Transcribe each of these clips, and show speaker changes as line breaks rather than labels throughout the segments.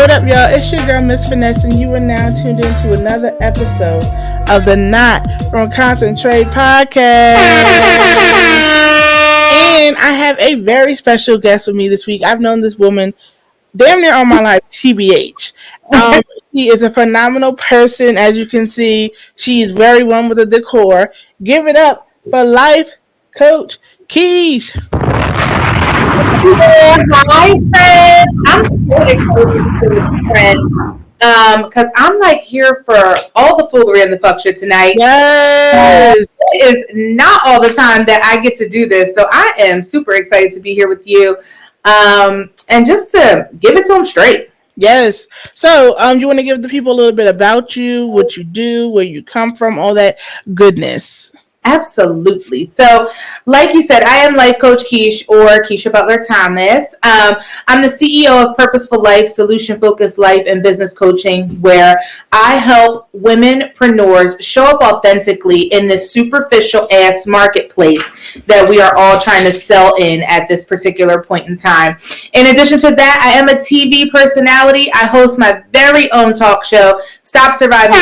What up, y'all? It's your girl, Miss Finesse, and you are now tuned into another episode of the Not From Concentrate podcast. And I have a very special guest with me this week. I've known this woman damn near all my life, TBH. She is a phenomenal person, as you can see. She is very one with the decor. Give it up for Life Coach Kesh.
Hi, friends. I'm so excited to be with friends because I'm like here for all the foolery and the fuck shit tonight.
Yes.
It is not all the time that I get to do this, so I am super excited to be here with you and just to give it to them straight.
Yes. So, you want to give the people a little bit about you, what you do, where you come from, all that goodness.
Absolutely. So, like you said, I am Life Coach Kesh, or Keisha Butler Thomas. I'm the CEO of Purposeful Life, Solution-Focused Life and Business Coaching, where I help womenpreneurs show up authentically in this superficial-ass marketplace that we are all trying to sell in at this particular point in time. In addition to that, I am a TV personality. I host my very own talk show, Stop Surviving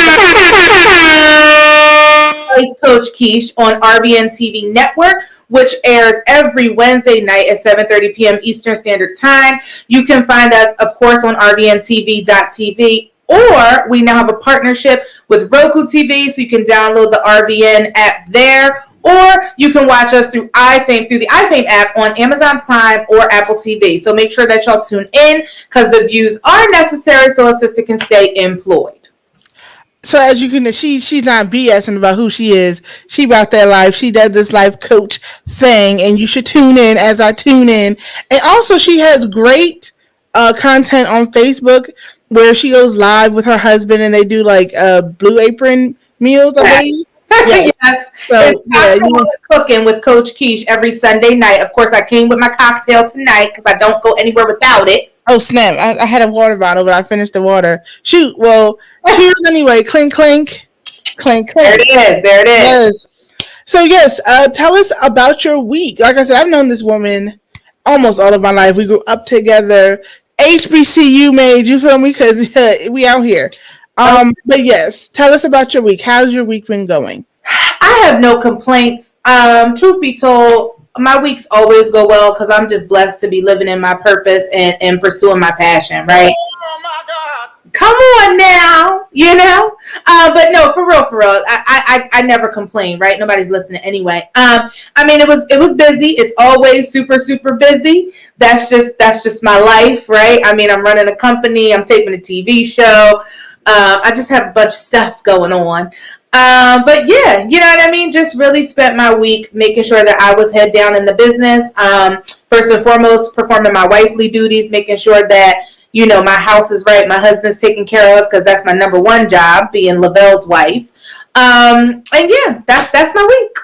Life Coach Kesh on RBN TV Network, which airs every Wednesday night at 7:30 p.m. Eastern Standard Time. You can find us, of course, on rbntv.tv, or we now have a partnership with Roku TV, so you can download the RBN app there, or you can watch us through the iFame app on Amazon Prime or Apple TV. So make sure that y'all tune in because the views are necessary so a sister can stay employed.
So as you can, she's not BSing about who she is. She about that life. She does this life coach thing, and you should tune in as I tune in. And also, she has great content on Facebook where she goes live with her husband, and they do like Blue Apron meals, I believe.
Yes. Yes. So, cooking with Coach Kesh every Sunday night. Of course, I came with my cocktail tonight because I don't go anywhere without it.
Oh, snap. I had a water bottle, but I finished the water. Shoot. Well, cheers anyway. Clink, clink. Clink, clink.
There it is. There it is.
Yes. So, yes, tell us about your week. Like I said, I've known this woman almost all of my life. We grew up together. HBCU made, you feel me? Because we out here. But, yes, tell us about your week. How's your week been going?
I have no complaints. Truth be told, my weeks always go well because I'm just blessed to be living in my purpose and pursuing my passion, right?
Oh, my God.
Come on now, you know? But no, for real. I never complain, right? Nobody's listening anyway. I mean, it was busy. It's always super, super busy. That's just my life, right? I mean, I'm running a company. I'm taping a TV show. I just have a bunch of stuff going on. But yeah, you know what I mean? Just really spent my week making sure that I was head down in the business. First and foremost, performing my wifely duties, making sure that, you know, my house is right, my husband's taken care of, because that's my number one job, being Lavelle's wife. And yeah, that's my week.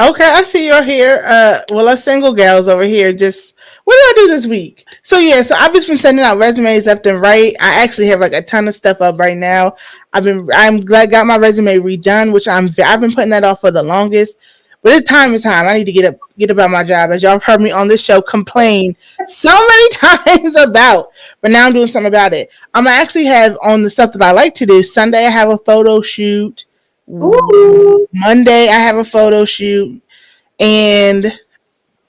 Okay, I see you're here. Well, us single gals over here just, what did I do this week? So yeah, so I've just been sending out resumes left and right. I actually have like a ton of stuff up right now. I'm glad I got my resume redone, which I've been putting that off for the longest. But it's time. I need to get about my job, as y'all have heard me on this show complain so many times about. But now I'm doing something about it. I'm actually have on the stuff that I like to do. Sunday I have a photo shoot.
Ooh.
Monday I have a photo shoot, and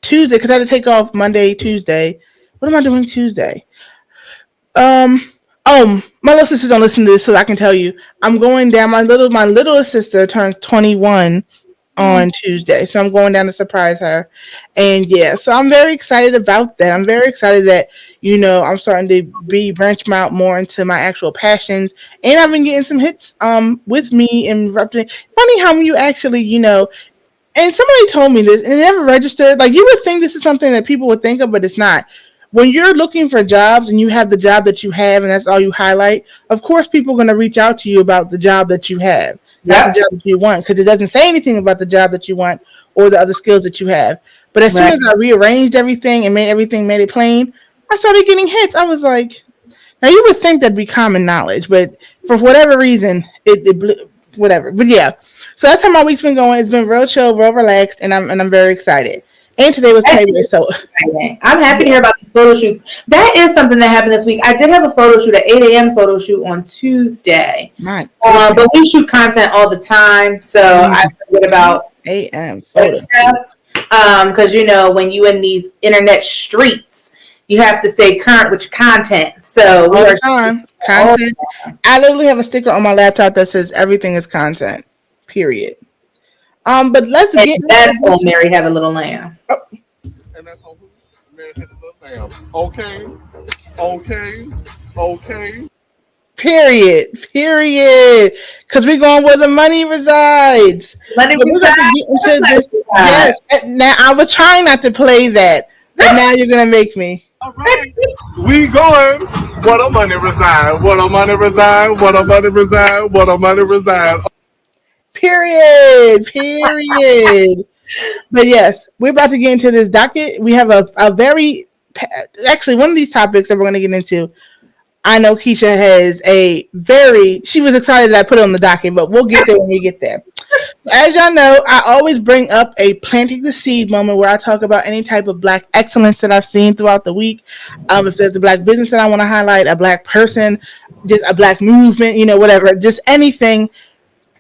Tuesday, because I had to take off Monday, Tuesday. What am I doing Tuesday? My little sisters don't listen to this, so I can tell you. I'm going down. My littlest sister turns 21 on Tuesday, so I'm going down to surprise her. And yeah, so I'm very excited about that. I'm very excited that, you know, I'm starting to branch out more into my actual passions, and I've been getting some hits with me and representing. Funny how you actually, you know. And somebody told me this, and it never registered. Like, you would think this is something that people would think of, but it's not. When you're looking for jobs and you have the job that you have and that's all you highlight, of course people are going to reach out to you about the job that you have, not the job that you want, because it doesn't say anything about the job that you want or the other skills that you have. But as soon as I rearranged everything and made it plain, I started getting hits. I was like, now you would think that'd be common knowledge, but for whatever reason, it blew, whatever. But yeah, so that's how my week's been going. It's been real chill, real relaxed, and I'm very excited. And today was payday, so
I'm happy to hear about these photo shoots. That is something that happened this week. I did have a photo shoot, at 8 a.m. photo shoot on Tuesday. But we shoot content all the time, so I forget about
a.m.
photo stuff. Because when you in these internet streets, you have to stay current with your content. So
all the time, content. I literally have a sticker on my laptop that says everything is content. Period. But let's get
that's on Mary Had a Little Lamb.
Oh. And that's on who? Mary Had a Little Lamb. Okay.
Period. Because we're going where the money resides.
Money resides.
Yes. Now I was trying not to play that, but now you're gonna make me.
All right. We going. What a money reside.
Period. But yes, we're about to get into this docket. We have a very, actually, one of these topics that we're going to get into, I know Keisha has she was excited that I put it on the docket, but we'll get there when we get there. As y'all know, I always bring up a planting the seed moment where I talk about any type of Black excellence that I've seen throughout the week. If there's a Black business that I want to highlight, a Black person, just a Black movement, whatever, just anything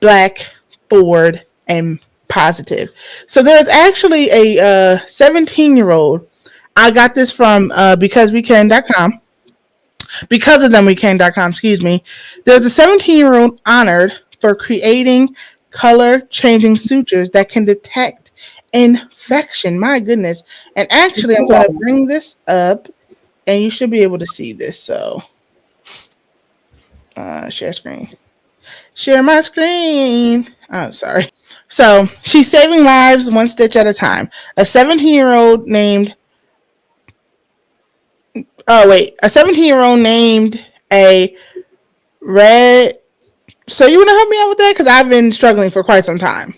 Black, forward, and positive. So there's actually a 17-year-old. I got this from becausewecan.com. Because of them, wecan.com, excuse me. There's a 17-year-old honored for creating color-changing sutures that can detect infection. My goodness. And actually, I'm going to bring this up, and you should be able to see this. So, share screen. Share my screen. Oh, sorry. So, she's saving lives one stitch at a time. A 17-year-old named a red. So you want to help me out with that? Because I've been struggling for quite some time.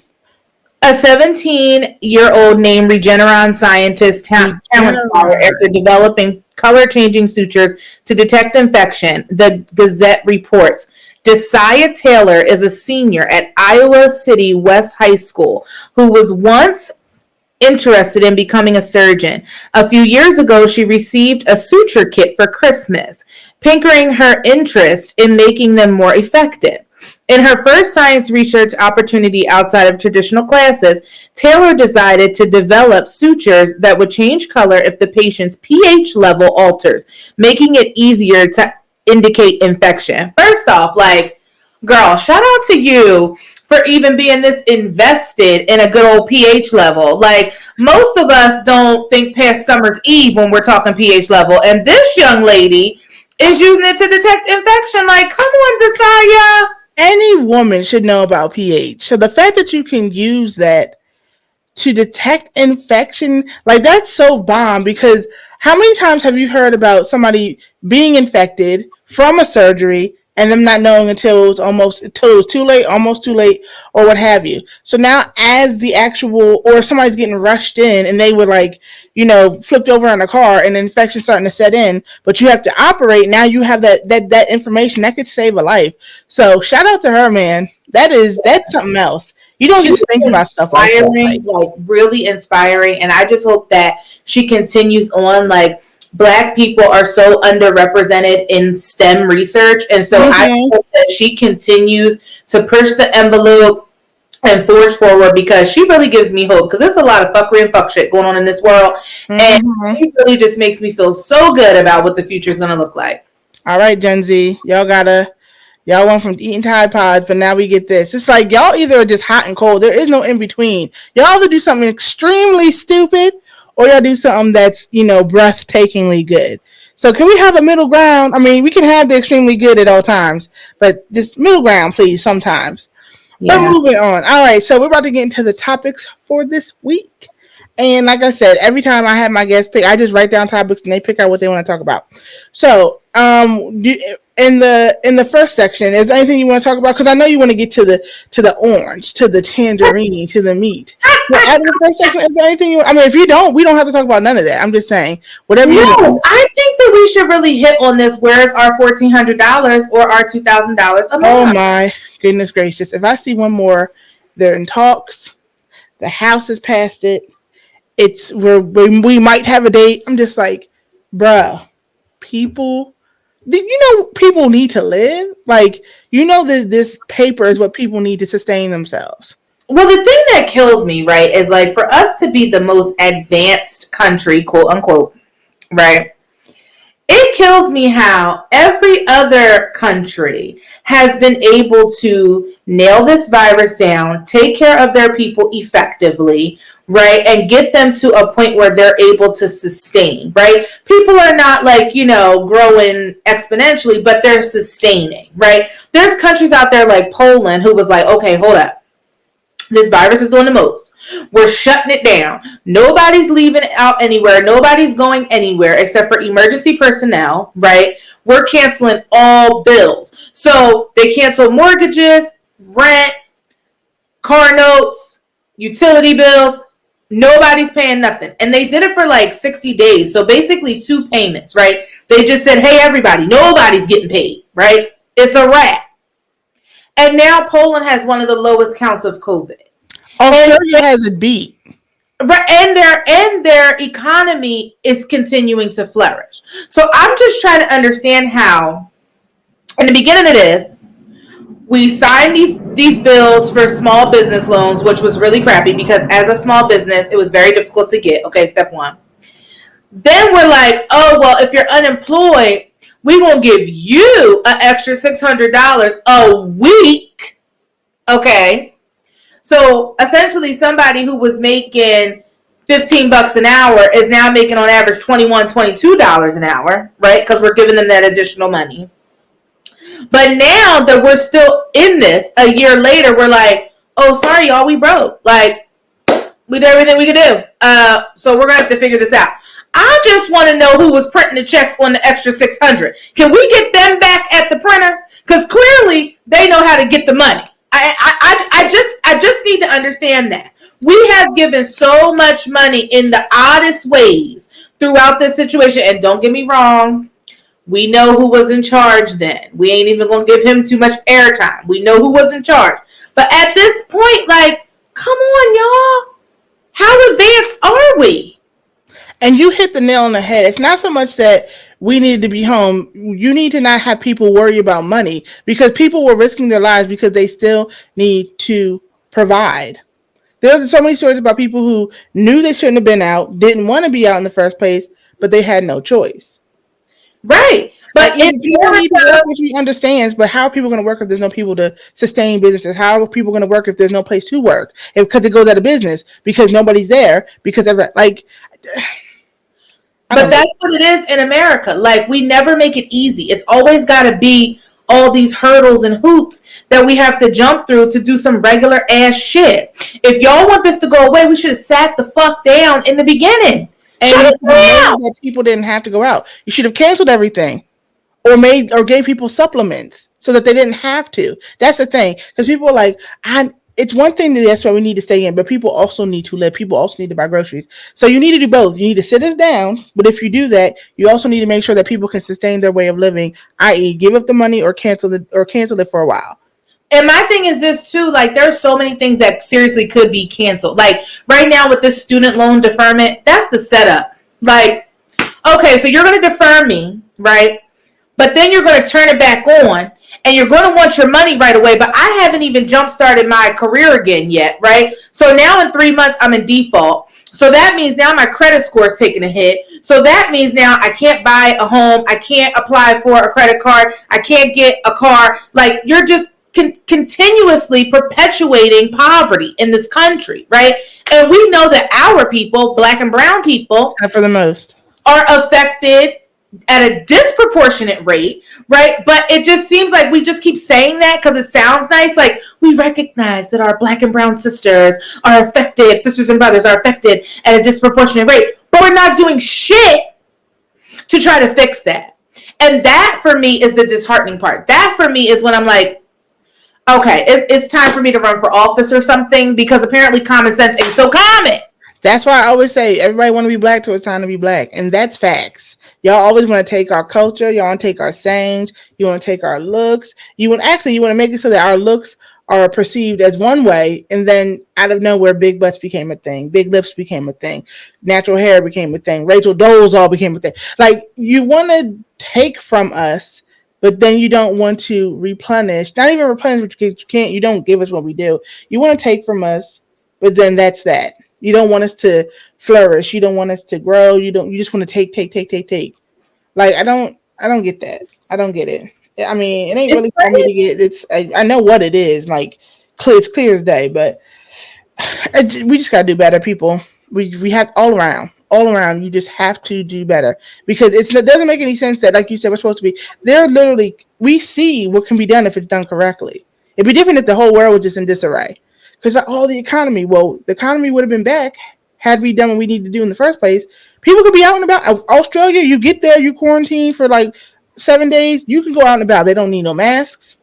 A 17-year-old named Regeneron scientist talent scholar after developing color-changing sutures to detect infection, the Gazette reports. Desaya Taylor is a senior at Iowa City West High School who was once interested in becoming a surgeon. A few years ago, she received a suture kit for Christmas, piquing her interest in making them more effective. In her first science research opportunity outside of traditional classes, Taylor decided to develop sutures that would change color if the patient's pH level alters, making it easier to indicate infection. First off, girl, shout out to you for even being this invested in a good old pH level. Most of us don't think past summer's eve when we're talking pH level, and this young lady is using it to detect infection. Come on, Desaya.
Any woman should know about pH. So the fact that you can use that to detect infection, that's so bomb, because how many times have you heard about somebody being infected from a surgery and them not knowing until it was too late, almost too late, or what have you. So now as the actual, or somebody's getting rushed in and they were flipped over in a car and the infection starting to set in, but you have to operate. Now you have that information that could save a life. So shout out to her, man. That's something else. You don't just think about stuff like that.
Really inspiring. And I just hope that she continues on. Black people are so underrepresented in STEM research. And so I hope that she continues to push the envelope and forge forward, because she really gives me hope, because there's a lot of fuckery and fuck shit going on in this world. And she really just makes me feel so good about what the future is going to look like.
All right, Gen Z, y'all went from eating Tide Pods, but now we get this. It's y'all either are just hot and cold. There is no in between. Y'all either do something extremely stupid, or y'all do something that's, breathtakingly good. So can we have a middle ground? I mean, we can have the extremely good at all times, but just middle ground, please, sometimes. Yeah. But moving on. All right, so we're about to get into the topics for this week. And like I said, every time I have my guests pick, I just write down topics and they pick out what they want to talk about. So, in the first section, is there anything you want to talk about? Because I know you want to get to the orange, to the tangerine, to the meat. But out of the first section, is there anything if you don't, we don't have to talk about none of that. I'm just saying, whatever you want.
I think that we should really hit on this. Where's our $1,400 or our $2,000 a month?
Oh my goodness gracious. If I see one more, they're in talks, the House has passed it, it's where we might have a date. I'm just like, bruh, people, people need to live. Like, this paper is what people need to sustain themselves.
Well, the thing that kills me, right, is like for us to be the most advanced country, quote unquote, right? It kills me how every other country has been able to nail this virus down, take care of their people effectively, right? And get them to a point where they're able to sustain, right? People are not like, growing exponentially, but they're sustaining, right? There's countries out there like Poland who was like, okay, hold up. This virus is doing the most. We're shutting it down. Nobody's leaving out anywhere. Nobody's going anywhere except for emergency personnel, right? We're canceling all bills. So they cancel mortgages, rent, car notes, utility bills. Nobody's paying nothing. And they did it for like 60 days. So basically 2 payments, right? They just said, hey, everybody, nobody's getting paid, right? It's a wrap. And now Poland has one of the lowest counts of COVID.
Australia has it beat.
Right, and their economy is continuing to flourish. So I'm just trying to understand how, in the beginning of this, we signed these bills for small business loans, which was really crappy because as a small business, it was very difficult to get. Okay, step one. Then we're like, oh, well, if you're unemployed, we won't give you an extra $600 a week. Okay. So essentially somebody who was making $15 an hour is now making on average $21, $22 an hour, right? Because we're giving them that additional money. But now that we're still in this, a year later, we're like, oh, sorry, y'all, we broke. Like, we did everything we could do. So we're going to have to figure this out. I just want to know who was printing the checks on the extra $600. Can we get them back at the printer? Because clearly they know how to get the money. I just need to understand that. We have given so much money in the oddest ways throughout this situation. And don't get me wrong, we know who was in charge then. We ain't even going to give him too much airtime. We know who was in charge. But at this point, like, come on, y'all. How advanced are we?
And you hit the nail on the head. It's not so much that we needed to be home. You need to not have people worry about money because people were risking their lives because they still need to provide. There's so many stories about people who knew they shouldn't have been out, didn't want to be out in the first place, but they had no choice.
Right. But
like, people need to work, which we understands, but how are people going to work if there's no people to sustain businesses? How are people going to work if there's no place to work? Because it goes out of business because nobody's there because
but that's what it is in America. Like, we never make it easy. It's always got to be all these hurdles and hoops that we have to jump through to do some regular ass shit. If y'all want this to go away, we should have sat the fuck down in the beginning.
And that people didn't have to go out. You should have canceled everything or gave people supplements so that they didn't have to. That's the thing. Because people are like, it's one thing that's why we need to stay in, but people also need to live. People also need to buy groceries. So you need to do both. You need to sit us down, but if you do that, you also need to make sure that people can sustain their way of living, i.e. give up the money or cancel it for a while.
And my thing is this too, like there's so many things that seriously could be canceled. Like right now with this student loan deferment, that's the setup. Like, okay, so you're going to defer me, right? But then you're going to turn it back on. And you're going to want your money right away, but I haven't even jump-started my career again yet, right? So now in 3 months, I'm in default. So that means now my credit score is taking a hit. So that means now I can't buy a home. I can't apply for a credit card. I can't get a car. Like, you're just continuously perpetuating poverty in this country, right? And we know that our people, black and brown people,
for the most,
are affected at a disproportionate rate, right? But it just seems like we just keep saying that because it sounds nice. Like, we recognize that our black and brown sisters are affected, sisters and brothers are affected at a disproportionate rate, but we're not doing shit to try to fix that. And that for me is the disheartening part. That for me is when I'm like, okay, it's time for me to run for office or something because apparently common sense ain't so common.
That's why I always say everybody want to be black till it's time to be black. And that's facts. Y'all always want to take our culture. Y'all want to take our sayings. You want to take our looks. You want to make it so that our looks are perceived as one way, and then out of nowhere, big butts became a thing, big lips became a thing, natural hair became a thing, Rachel Dolezal all became a thing. Like, you want to take from us, but then you don't want to replenish. Not even replenish, because you can't. You don't give us what we do. You want to take from us, but then that's that. You don't want us to flourish. You don't want us to grow. You don't. You just want to take. Like, I don't get that. I don't get it. I mean, it ain't really for me to get. It's I know what it is. Like, it's clear as day. But we just gotta do better, people. We have all around. You just have to do better, because it doesn't make any sense that, like you said, we're supposed to be. They're literally, we see what can be done if it's done correctly. It'd be different if the whole world was just in disarray. Because the economy. Well, the economy would have been back had we done what we need to do in the first place. People could be out and about. Australia, you get there, you quarantine for like 7 days, you can go out and about. They don't need no masks.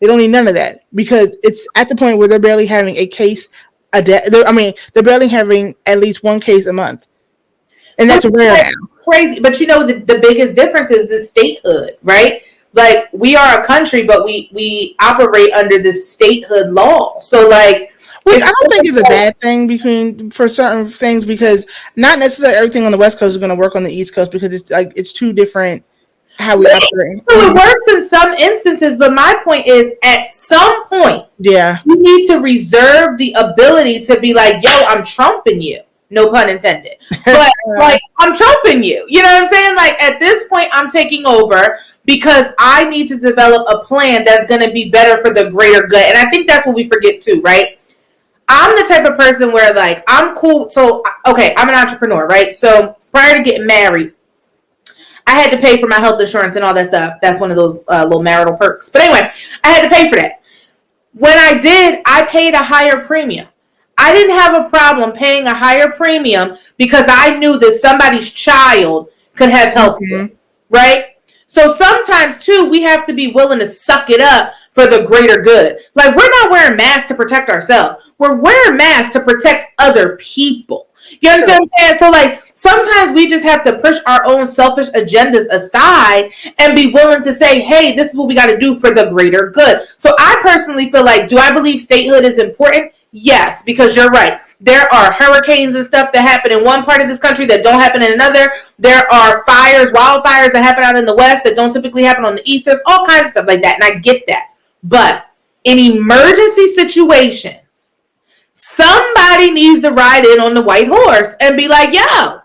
They don't need none of that, because it's at the point where they're barely having a case a day. They're barely having at least one case a month, and that's rare now.
Crazy, but the biggest difference is the statehood, right? Like, we are a country, but we operate under this statehood law. So, like,
which I don't think is a bad thing for certain things, because not necessarily everything on the West Coast is going to work on the East Coast, because it's two different. How we operate.
So it works in some instances, but my point is, at some point,
yeah,
you need to reserve the ability to be like, yo, I'm trumping you. No pun intended. But like, I'm trumping you. You know what I'm saying? Like, at this point, I'm taking over because I need to develop a plan that's going to be better for the greater good. And I think that's what we forget too, right? I'm the type of person where, like, I'm cool. So, okay, I'm an entrepreneur, right? So prior to getting married, I had to pay for my health insurance and all that stuff. That's one of those little marital perks. But anyway, I had to pay for that. When I did, I paid a higher premium. I didn't have a problem paying a higher premium because I knew that somebody's child could have health care, right? So sometimes, too, we have to be willing to suck it up for the greater good. Like, we're not wearing masks to protect ourselves. We're wearing masks to protect other people. You understand what I'm saying? So, like, sometimes we just have to push our own selfish agendas aside and be willing to say, hey, this is what we got to do for the greater good. So I personally feel like, do I believe statehood is important? Yes, because you're right. There are hurricanes and stuff that happen in one part of this country that don't happen in another. There are wildfires that happen out in the West that don't typically happen on the East. There's all kinds of stuff like that, and I get that. But in emergency situations, somebody needs to ride in on the white horse and be like, yo,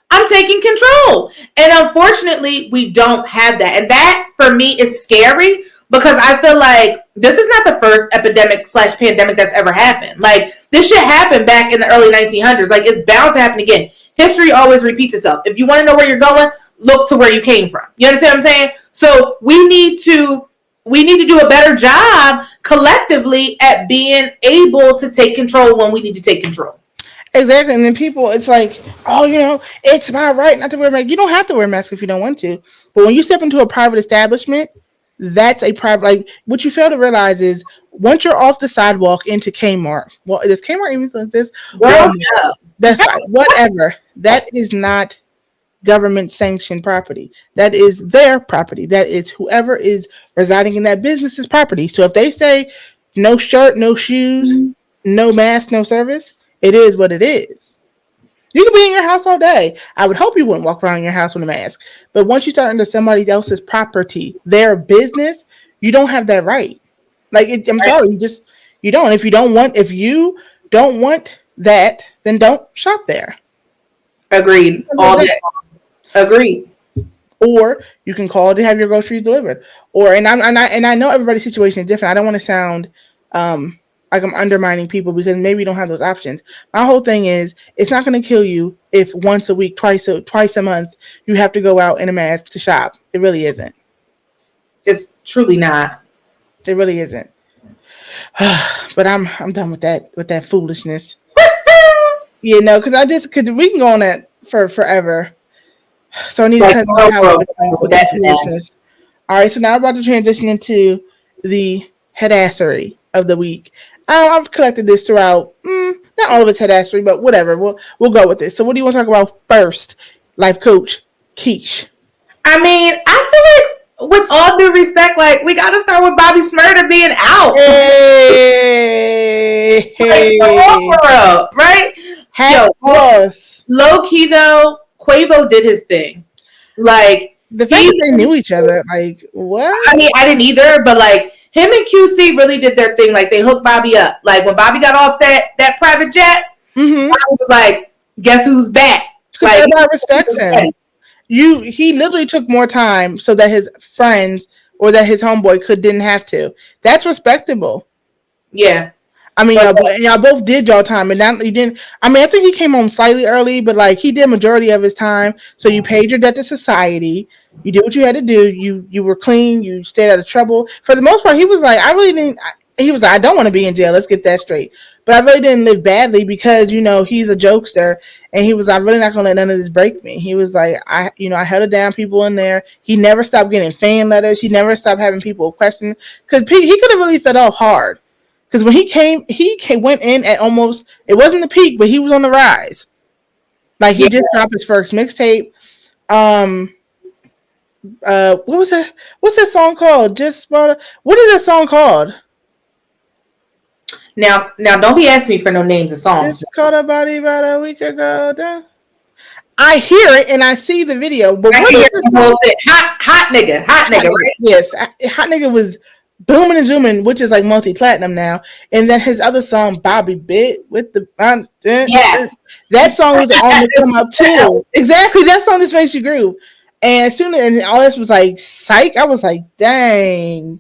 I'm taking control. And unfortunately, we don't have that. And that, for me, is scary, because I feel like this is not the first epidemic/pandemic that's ever happened. Like, this shit happened back in the early 1900s. Like, it's bound to happen again. History always repeats itself. If you want to know where you're going, look to where you came from. You understand what I'm saying? So we need to do a better job collectively at being able to take control when we need to take control.
Exactly. And then people, it's like, oh, it's my right not to wear a mask. You don't have to wear a mask if you don't want to. But when you step into a private establishment, that's a private, like, what you fail to realize is, once you're off the sidewalk into Kmart, well, does Kmart even exist?
Well,
no. That's whatever. That is not government sanctioned property. That is their property. That is whoever is residing in that business's property. So if they say no shirt, no shoes, no mask, no service, it is what it is. You can be in your house all day. I would hope you wouldn't walk around your house with a mask. But once you start into somebody else's property, their business, you don't have that right. Like, I'm sorry, you don't. If you don't want that, then don't shop there.
Agreed. Agreed.
Or you can call to have your groceries delivered. And I know everybody's situation is different. I don't want to sound like I'm undermining people, because maybe you don't have those options. My whole thing is, it's not going to kill you if once a week, twice a month, you have to go out in a mask to shop. It really isn't.
It's truly not.
It really isn't. But I'm done with that foolishness. Because we can go on that for forever. So I need to cut out with that foolishness. All right, so now we're about to transition into the headassery of the week. I've collected this throughout, not all of it's headassery, but whatever. We'll go with this. So what do you want to talk about first, Life Coach Kesh?
I mean, I feel like with all due respect, like we got to start with Bobby Smurda being out.
Hey,
Like, right?
Hat loss.
Low key though, Quavo did his thing. Like
the fact that they knew each other, like what?
I mean, I didn't either, but like him and QC really did their thing. Like they hooked Bobby up. Like when Bobby got off that private jet, Bobby was like, "Guess who's back?"
Like everybody respects him. He literally took more time so that his friends or that his homeboy didn't have to. That's respectable.
Yeah.
I mean, y'all both did y'all time, and now you didn't. I mean, I think he came home slightly early, but like he did majority of his time. So you paid your debt to society. You did what you had to do. You were clean. You stayed out of trouble. For the most part, he was like, I really didn't. He was like, I don't want to be in jail. Let's get that straight. But I really didn't live badly because he's a jokester, and he was. I'm really not gonna let none of this break me. He was like, I held it down. People in there. He never stopped getting fan letters. He never stopped having people question because he could have really fed off hard. Because when he went in at almost, it wasn't the peak, but he was on the rise. Like he just dropped his first mixtape. What was that? What's that song called? What is that song called?
Now, don't be asking me for no names of songs.
Just caught a body about a week ago. I hear it and I see the video, but what is this song?
Hot nigga, right?
Yes, Hot Nigga was booming and zooming, which is like multi-platinum now. And then his other song, Bobby Bit, with the that song was on the come up too. Exactly, that song just makes you groove. And as soon as all this was like psych, I was like, dang.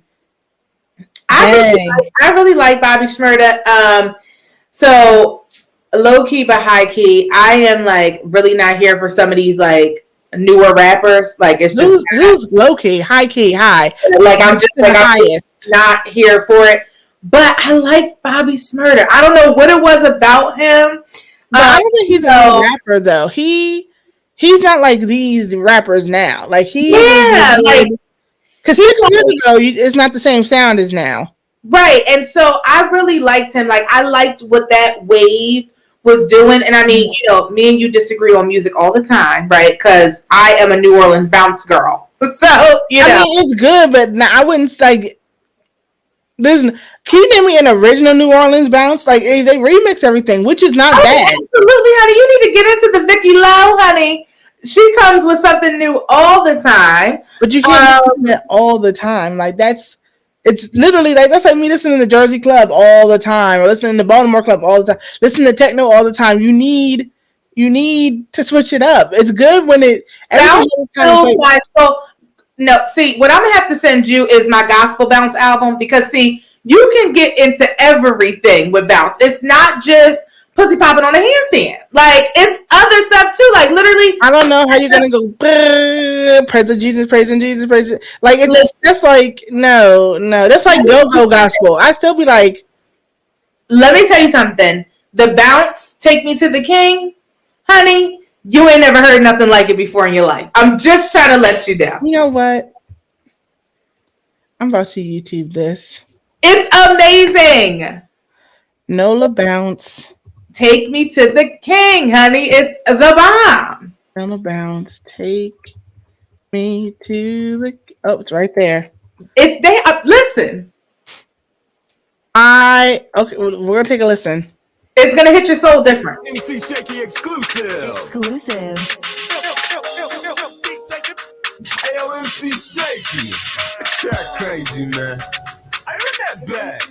I really like Bobby Shmurda. So low key but high key, I am like really not here for some of these like newer rappers. Like it's just
who's low key, high key, high.
Like I'm just like I'm not here for it. But I like Bobby Shmurda. I don't know what it was about him.
But I don't think he's a new rapper though. He's not like these rappers now. Like because 6 years ago, it's not the same sound as now.
Right. And so I really liked him. Like I liked what that wave was doing. And I mean, me and you disagree on music all the time, right? Because I am a New Orleans bounce girl. So, I
mean, it's good, but I wouldn't like. Can you name me an original New Orleans bounce? Like they remix everything, which is not bad.
Absolutely, honey. You need to get into the Vicky Lowe, honey. She comes with something new all the time.
But you can't listen to it all the time. Like it's literally like that's like me listening to Jersey Club all the time, or listening to Baltimore Club all the time, listening to techno all the time. You need to switch it up. It's good when it.
No, see, what I'm gonna have to send you is my gospel bounce album because see, you can get into everything with bounce. It's not just pussy popping on a handstand. Like it's other stuff too. Like literally,
I don't know how you're gonna go praising Jesus, praising Jesus, praising. Like that's like no, that's like go gospel. I still be like,
let me tell you something. The bounce, take me to the King, honey. You ain't never heard nothing like it before in your life. I'm just trying to let you down.
You know what? I'm about to YouTube this.
It's amazing.
Nola bounce.
Take me to the King, honey. It's the bomb.
Nola bounce. Take me to the. Oh, it's right there.
It's there. Listen.
Okay, we're gonna take a listen.
It's gonna hit your soul different.
MC Shaky exclusive. Hey, yo, MC Shaky. Track crazy, man. I heard that back.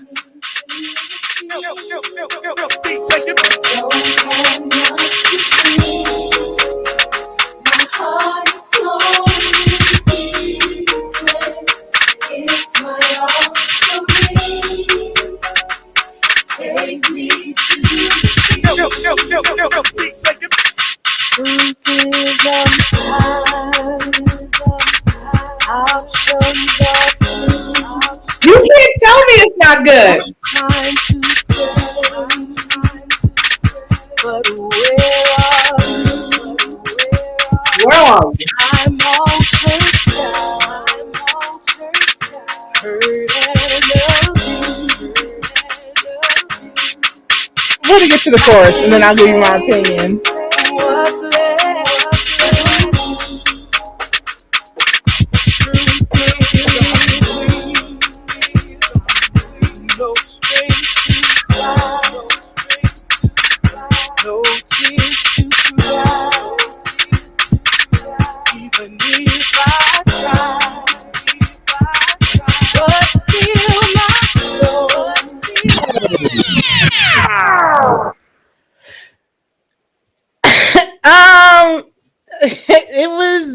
My heart is torn in pieces. It's my offering. Take me to
You can't tell me it's not good.
But where are you? I'm all church down, hurt and
I'm gonna get to the chorus and then I'll give you my opinion.
what's left? Even if I try, but still my soul.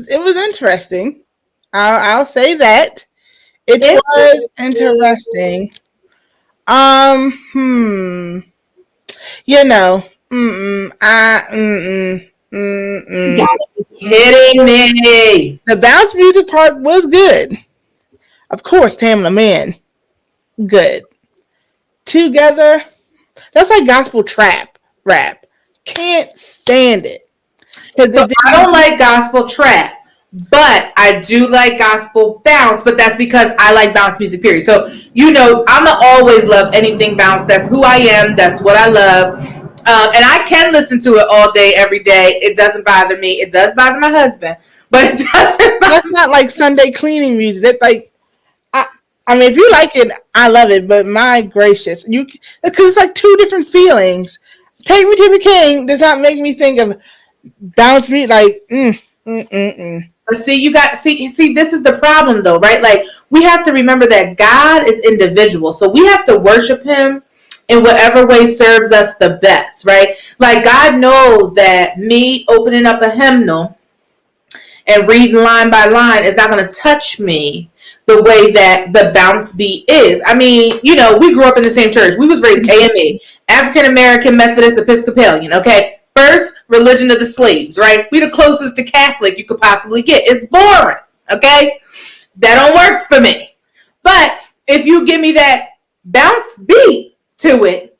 It was interesting. I'll say that it was interesting. You know,
You gotta be kidding me.
The bounce music part was good. Of course, Tamla Man, good. Together, that's like gospel trap rap. Can't stand it.
So I don't like gospel trap, but I do like gospel bounce, but that's because I like bounce music, period. So, I'm going to always love anything bounce. That's who I am. That's what I love. And I can listen to it all day, every day. It doesn't bother me. It does bother my husband, but it doesn't bother.
That's not like Sunday cleaning music. That's like, I mean, if you like it, I love it. But my gracious, because it's like two different feelings. Take Me to the King does not make me think of bounce me like.
But see, this is the problem, though, right? Like, we have to remember that God is individual, so we have to worship Him in whatever way serves us the best, right? Like, God knows that me opening up a hymnal and reading line by line is not going to touch me the way that the bounce beat is. I mean, we grew up in the same church. We was raised AME, African American Methodist Episcopalian, okay? First religion of the slaves, right? We the closest to Catholic you could possibly get. It's boring, okay? That don't work for me. But if you give me that bounce beat to it,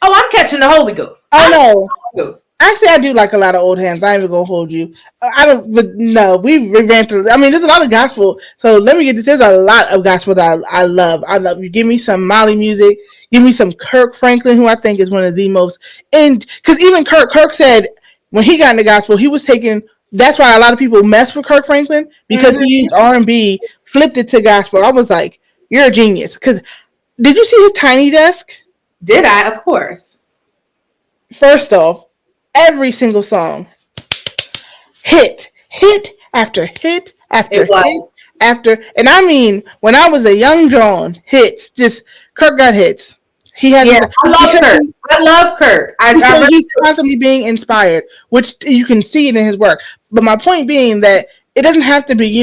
I'm catching the Holy Ghost.
Oh, no. Actually, I do like a lot of old hymns. I ain't even gonna hold you. I don't, but no, we ran through. I mean, there's a lot of gospel. So let me get this. There's a lot of gospel that I love. I love. You give me some Molly music. Give me some Kirk Franklin, who I think is one of the most. And because even Kirk said when he got into gospel, he was taking. That's why a lot of people mess with Kirk Franklin because he used R&B, flipped it to gospel. I was like, you're a genius. Because did you see his tiny desk?
Did I? Of course.
First off, every single song, hit after hit after hit after, and I mean, when I was a young John, hits. Just Kirk got hits. He had.
Yeah, I love Kirk.
He's constantly being inspired, which you can see it in his work. But my point being that it doesn't have to be,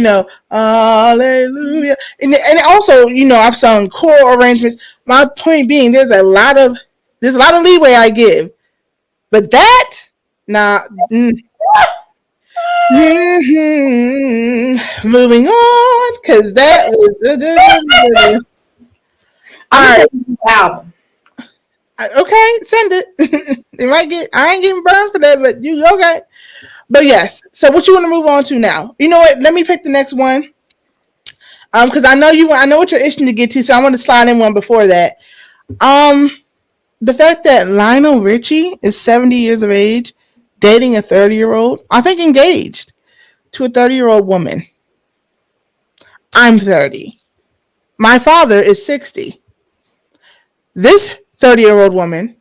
hallelujah, and also, I've sung choral arrangements. My point being, there's a lot of leeway I give. But that, nah. Moving on, because that was. All right.
Album.
Okay, send it. You might get. I ain't getting burned for that, but you okay? But yes. So, what you want to move on to now? You know what? Let me pick the next one. Because I know you. I know what you're itching to get to, so I want to slide in one before that. The fact that Lionel Richie is 70 years of age, dating a 30-year-old, I think engaged to a 30-year-old woman. I'm 30. My father is 60. This 30-year-old woman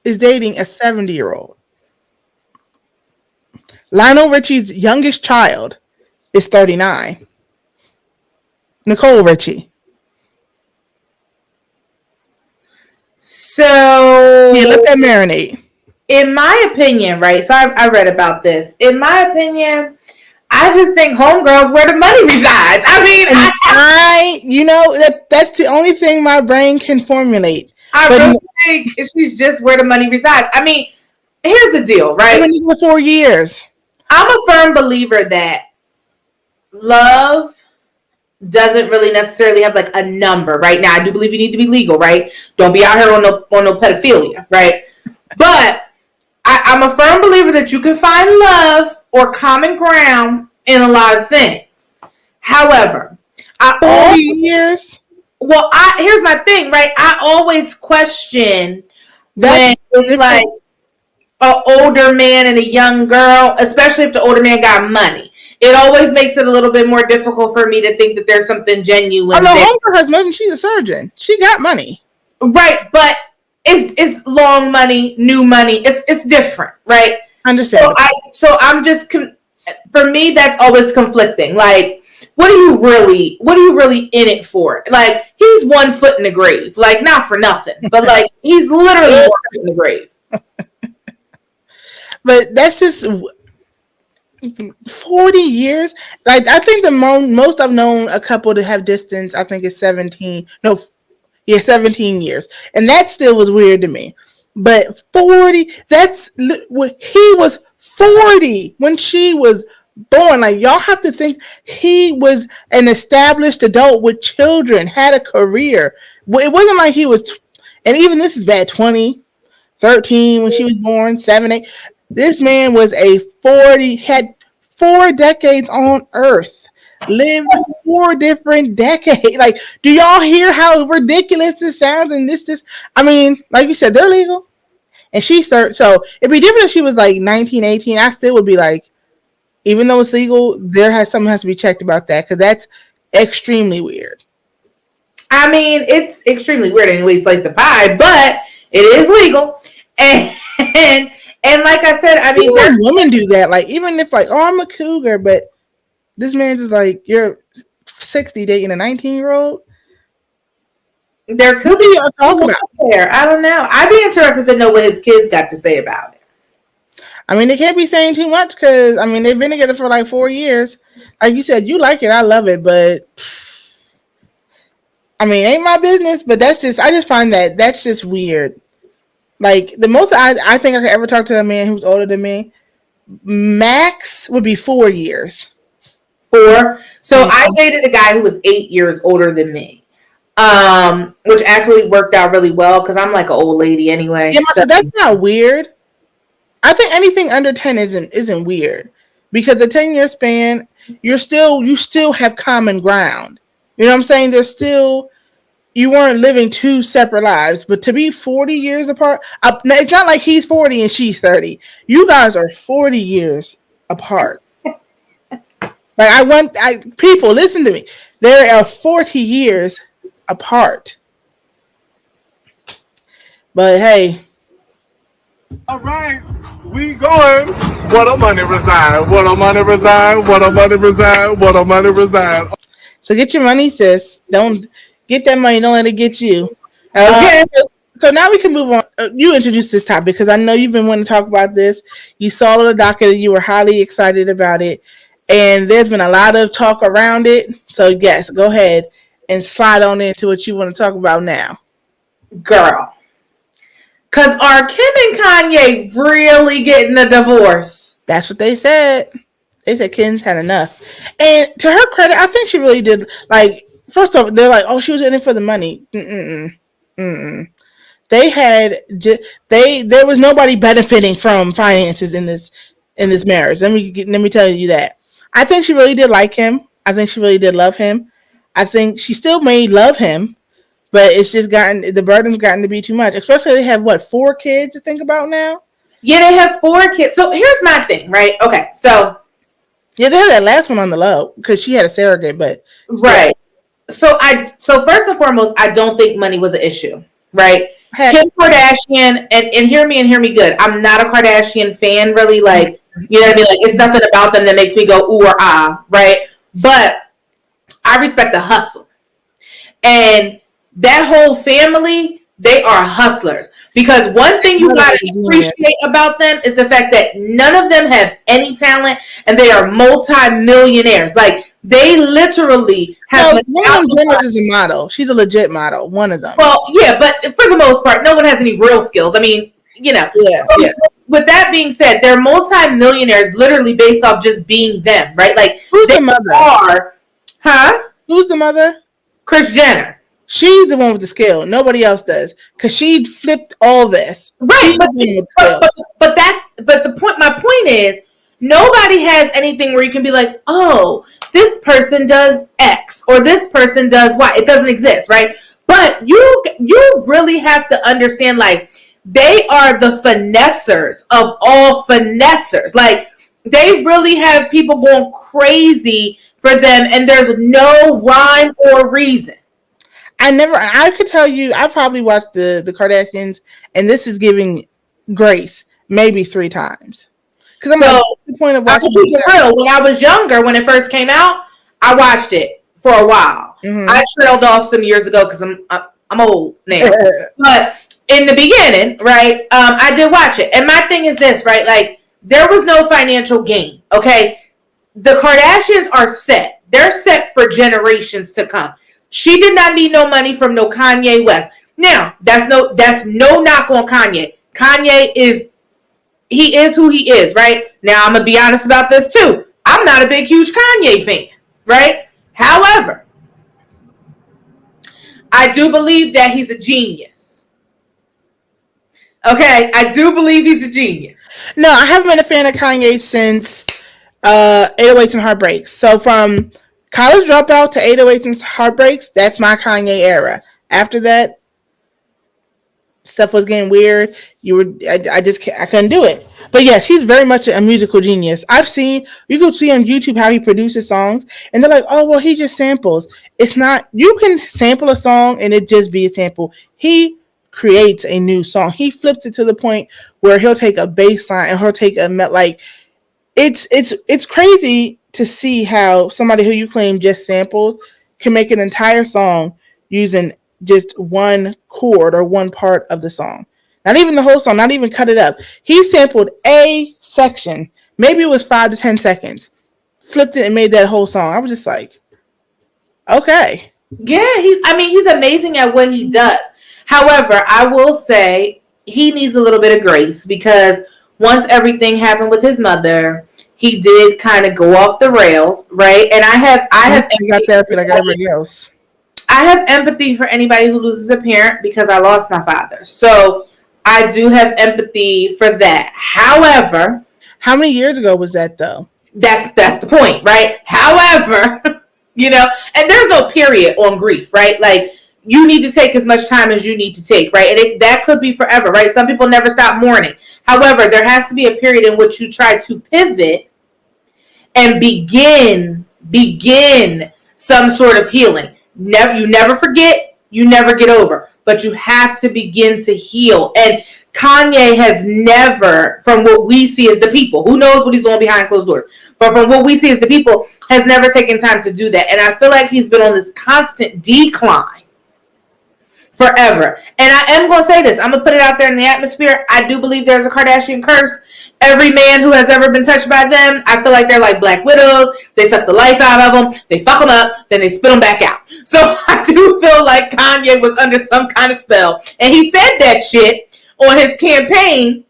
is dating a 70-year-old. Lionel Richie's youngest child is 39. Nicole Richie.
So
yeah, let that marinate.
In my opinion, right? So I read about this. In my opinion, I just think homegirls where the money resides. I mean, that's the only thing my brain can formulate. I really think she's just where the money resides. I mean, here's the deal, right?
I've been for 4 years.
I'm a firm believer that love doesn't really necessarily have like a number. Right now, I do believe you need to be legal, right? Don't be out here on no pedophilia, right? But I'm a firm believer that you can find love or common ground in a lot of things. However,
4 years.
Well, here's my thing, right? I always question when it's like an older man and a young girl, especially if the older man got money. It always makes it a little bit more difficult for me to think that there's something genuine.
Oh, no, Homer has money. She's a surgeon. She got money.
Right, but it's long money, new money. It's different, right?
Understand.
So I'm just for me, that's always conflicting. Like, what are you really in it for? Like, he's 1 foot in the grave, like, not for nothing, but like, he's literally 1 foot in the grave.
But that's just 40 years. Like, I think the most I've known a couple to have distance, I think is 17. No, yeah, 17 years. And that still was weird to me. But 40, he was 40 when she was born. Like, y'all have to think he was an established adult with children, had a career. It wasn't like he was, and even this is bad, 20, 13 when she was born, 7, 8. This man was had 4 decades on Earth, lived 4 different decades. Like, do y'all hear how ridiculous this sounds? And I mean, like you said, they're legal. And she started, so it'd be different if she was like 19, 18. I still would be like, even though it's legal, something has to be checked about that, because that's extremely weird.
I mean, it's extremely weird anyway, you slice the pie, but it is legal. And like I said, I mean,
women do that. Like, even if like, oh, I'm a cougar, but this man's just like, you're 60 dating a 19-year-old.
There could be a talk about there. I don't know. I'd be interested to know what his kids got to say about it.
I mean, they can't be saying too much because, I mean, they've been together for like 4 years. Like you said, you like it, I love it, but I mean, ain't my business. But I just find that's just weird. Like, the most I think I could ever talk to a man who's older than me, max would be 4 years.
4. So I dated a guy who was 8 years older than me, which actually worked out really well because I'm like an old lady anyway.
Yeah, so that's not weird. I think anything under 10 isn't weird, because the 10-year span, you still have common ground. You know what I'm saying? You weren't living 2 separate lives, but to be 40 years apart, it's not like he's 40 and she's 30. You guys are 40 years apart. Like, people, listen to me. There are 40 years apart. But hey.
All right, we going. What a money reside. What a money reside. What a money reside. What a money reside.
So get your money, sis. Don't get that money. Don't let it get you. Okay. So now we can move on. You introduced this topic because I know you've been wanting to talk about this. You saw the docket. You were highly excited about it. And there's been a lot of talk around it. So yes, go ahead and slide on into what you want to talk about now.
Girl. Because are Kim and Kanye really getting a divorce?
That's what they said. They said Kim's had enough. And to her credit, I think she really did. Like, first off, they're like, oh, she was in it for the money. There was nobody benefiting from finances in this marriage. Let me tell you that. I think she really did like him. I think she really did love him. I think she still may love him, but it's just the burden's gotten to be too much. Especially they have 4 kids to think about now.
Yeah, they have 4 kids. So here's my thing, right? Okay, so
yeah, they had that last one on the low because she had a surrogate, but
right. So first and foremost, I don't think money was an issue, right? Kim Kardashian, and hear me good. I'm not a Kardashian fan, really. Like, you know what I mean? Like, it's nothing about them that makes me go ooh or ah, right? But I respect the hustle, and that whole family, they are hustlers. Because one thing you gotta appreciate about them is the fact that none of them have any talent, and they are multi-millionaires. Like, they literally have.
One of them is a model. She's a legit model. One of them.
Well, yeah, but for the most part, no one has any real skills. I mean, you know.
Yeah.
With that being said, they're multi-millionaires literally based off just being them, right? Like,
who's the mother? Who's the mother?
Kris Jenner.
She's the one with the skill. Nobody else does, because she flipped all this.
Right, but my point is, nobody has anything where you can be like, oh, this person does X or this person does Y. It doesn't exist, right? But you really have to understand, like, they are the finessers of all finessers. Like, they really have people going crazy for them, and there's no rhyme or reason.
I could tell you, I probably watched the Kardashians, and this is giving Grace maybe 3 times. Because I'm like,
So
what's the point of
I
watching
will keep
it?
it real. When I was younger, when it first came out, I watched it for a while. I trailed off some years ago because I'm old now. But in the beginning, right, I did watch it. And my thing is this, right? Like, there was no financial gain, okay? The Kardashians are set. They're set for generations to come. She did not need no money from no Kanye West. Now, that's no knock on Kanye. Kanye is who he is, right? Now, I'm going to be honest about this too. I'm not a big, huge Kanye fan, right? However, I do believe that he's a genius. Okay? I do believe he's a genius.
No, I haven't been a fan of Kanye since 808s and Heartbreaks. So from College Dropout to 808s and Heartbreaks, that's my Kanye era. After that, stuff was getting weird. I couldn't do it. But yes, he's very much a musical genius. You can see on YouTube how he produces songs, and they're like, oh, well, he just samples. It's not, you can sample a song and it just be a sample. He creates a new song. He flips it to the point where he'll take a bass line and he'll take it's crazy to see how somebody who you claim just samples can make an entire song using just one chord or one part of the song. Not even the whole song, not even cut it up. He sampled a section, maybe it was 5 to 10 seconds, flipped it and made that whole song. I was just like, okay.
Yeah, he's amazing at what he does. However, I will say he needs a little bit of grace because once everything happened with his mother, he did kind of go off the rails, right? And I have
He got therapy like everybody else.
I have empathy for anybody who loses a parent because I lost my father. So I do have empathy for that. However,
how many years ago was that though?
That's the point, right? However, and there's no period on grief, right? Like, you need to take as much time as you need to take, right? And that could be forever, right? Some people never stop mourning. However, there has to be a period in which you try to pivot and begin some sort of healing. You never forget, you never get over, but you have to begin to heal. And Kanye has never, from what we see as the people, who knows what he's doing behind closed doors, but from what we see as the people, has never taken time to do that. And I feel like he's been on this constant decline forever. And I am going to say this. I'm going to put it out there in the atmosphere. I do believe there's a Kardashian curse. Every man who has ever been touched by them, I feel like they're like black widows. They suck the life out of them. They fuck them up. Then they spit them back out. So I do feel like Kanye was under some kind of spell. And he said that shit on his campaign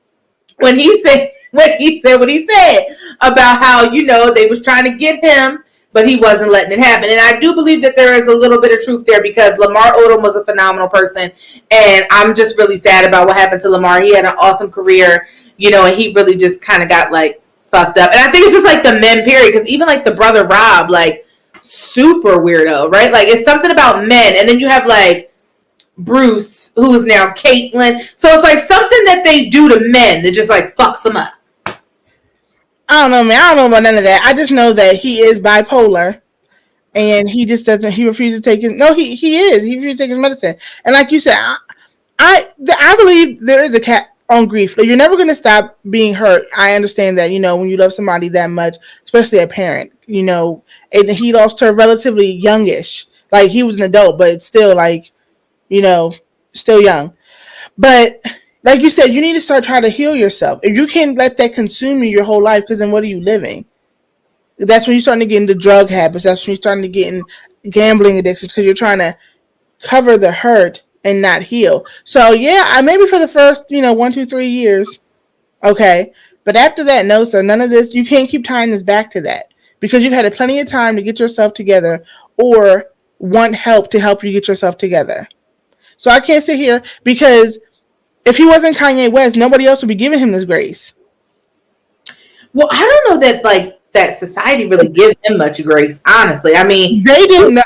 when he said what he said about how, they was trying to get him, but he wasn't letting it happen. And I do believe that there is a little bit of truth there because Lamar Odom was a phenomenal person. And I'm just really sad about what happened to Lamar. He had an awesome career, and he really just kind of got like fucked up. And I think it's just like the men period, because even like the brother Rob, like super weirdo, right? Like it's something about men. And then you have like Bruce, who is now Caitlyn. So it's like something that they do to men that just like fucks them up.
I don't know, man. I don't know about none of that. I just know that he is bipolar, and he just doesn't. He refuses to take his. No, he is. He refuses to take his medicine. And like you said, I believe there is a cap on grief. You're never going to stop being hurt. I understand that. When you love somebody that much, especially a parent. And he lost her relatively youngish. Like he was an adult, but it's still like, still young. But like you said, you need to start trying to heal yourself. If you can't let that consume you your whole life, because then what are you living? That's when you're starting to get into drug habits. That's when you're starting to get in gambling addictions, because you're trying to cover the hurt and not heal. So yeah, maybe for the first, 1, 2, 3 years, okay. But after that, no, sir, none of this. You can't keep tying this back to that, because you've had plenty of time to get yourself together or want help to help you get yourself together. So I can't sit here, because if he wasn't Kanye West, nobody else would be giving him this grace.
Well, I don't know that like that society really gives him much grace, honestly. I mean,
they didn't.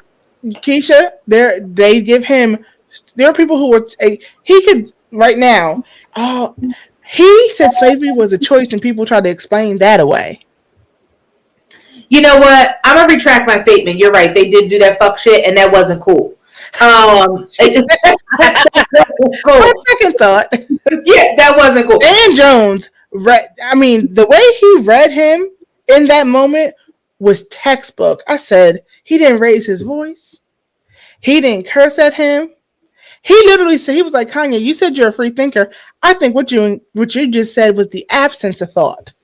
Keisha, they give him. There are people who were. He could right now. Oh, he said slavery was a choice, and people tried to explain that away.
You know what? I'm gonna retract my statement. You're right. They did do that fuck shit, and that wasn't cool. Cool.
Second thought.
Yeah, that wasn't cool.
Dan Jones read. I mean, the way he read him in that moment was textbook. I said he didn't raise his voice. He didn't curse at him. He literally said, he was like, Kanye, you said you're a free thinker. I think what you just said was the absence of thought.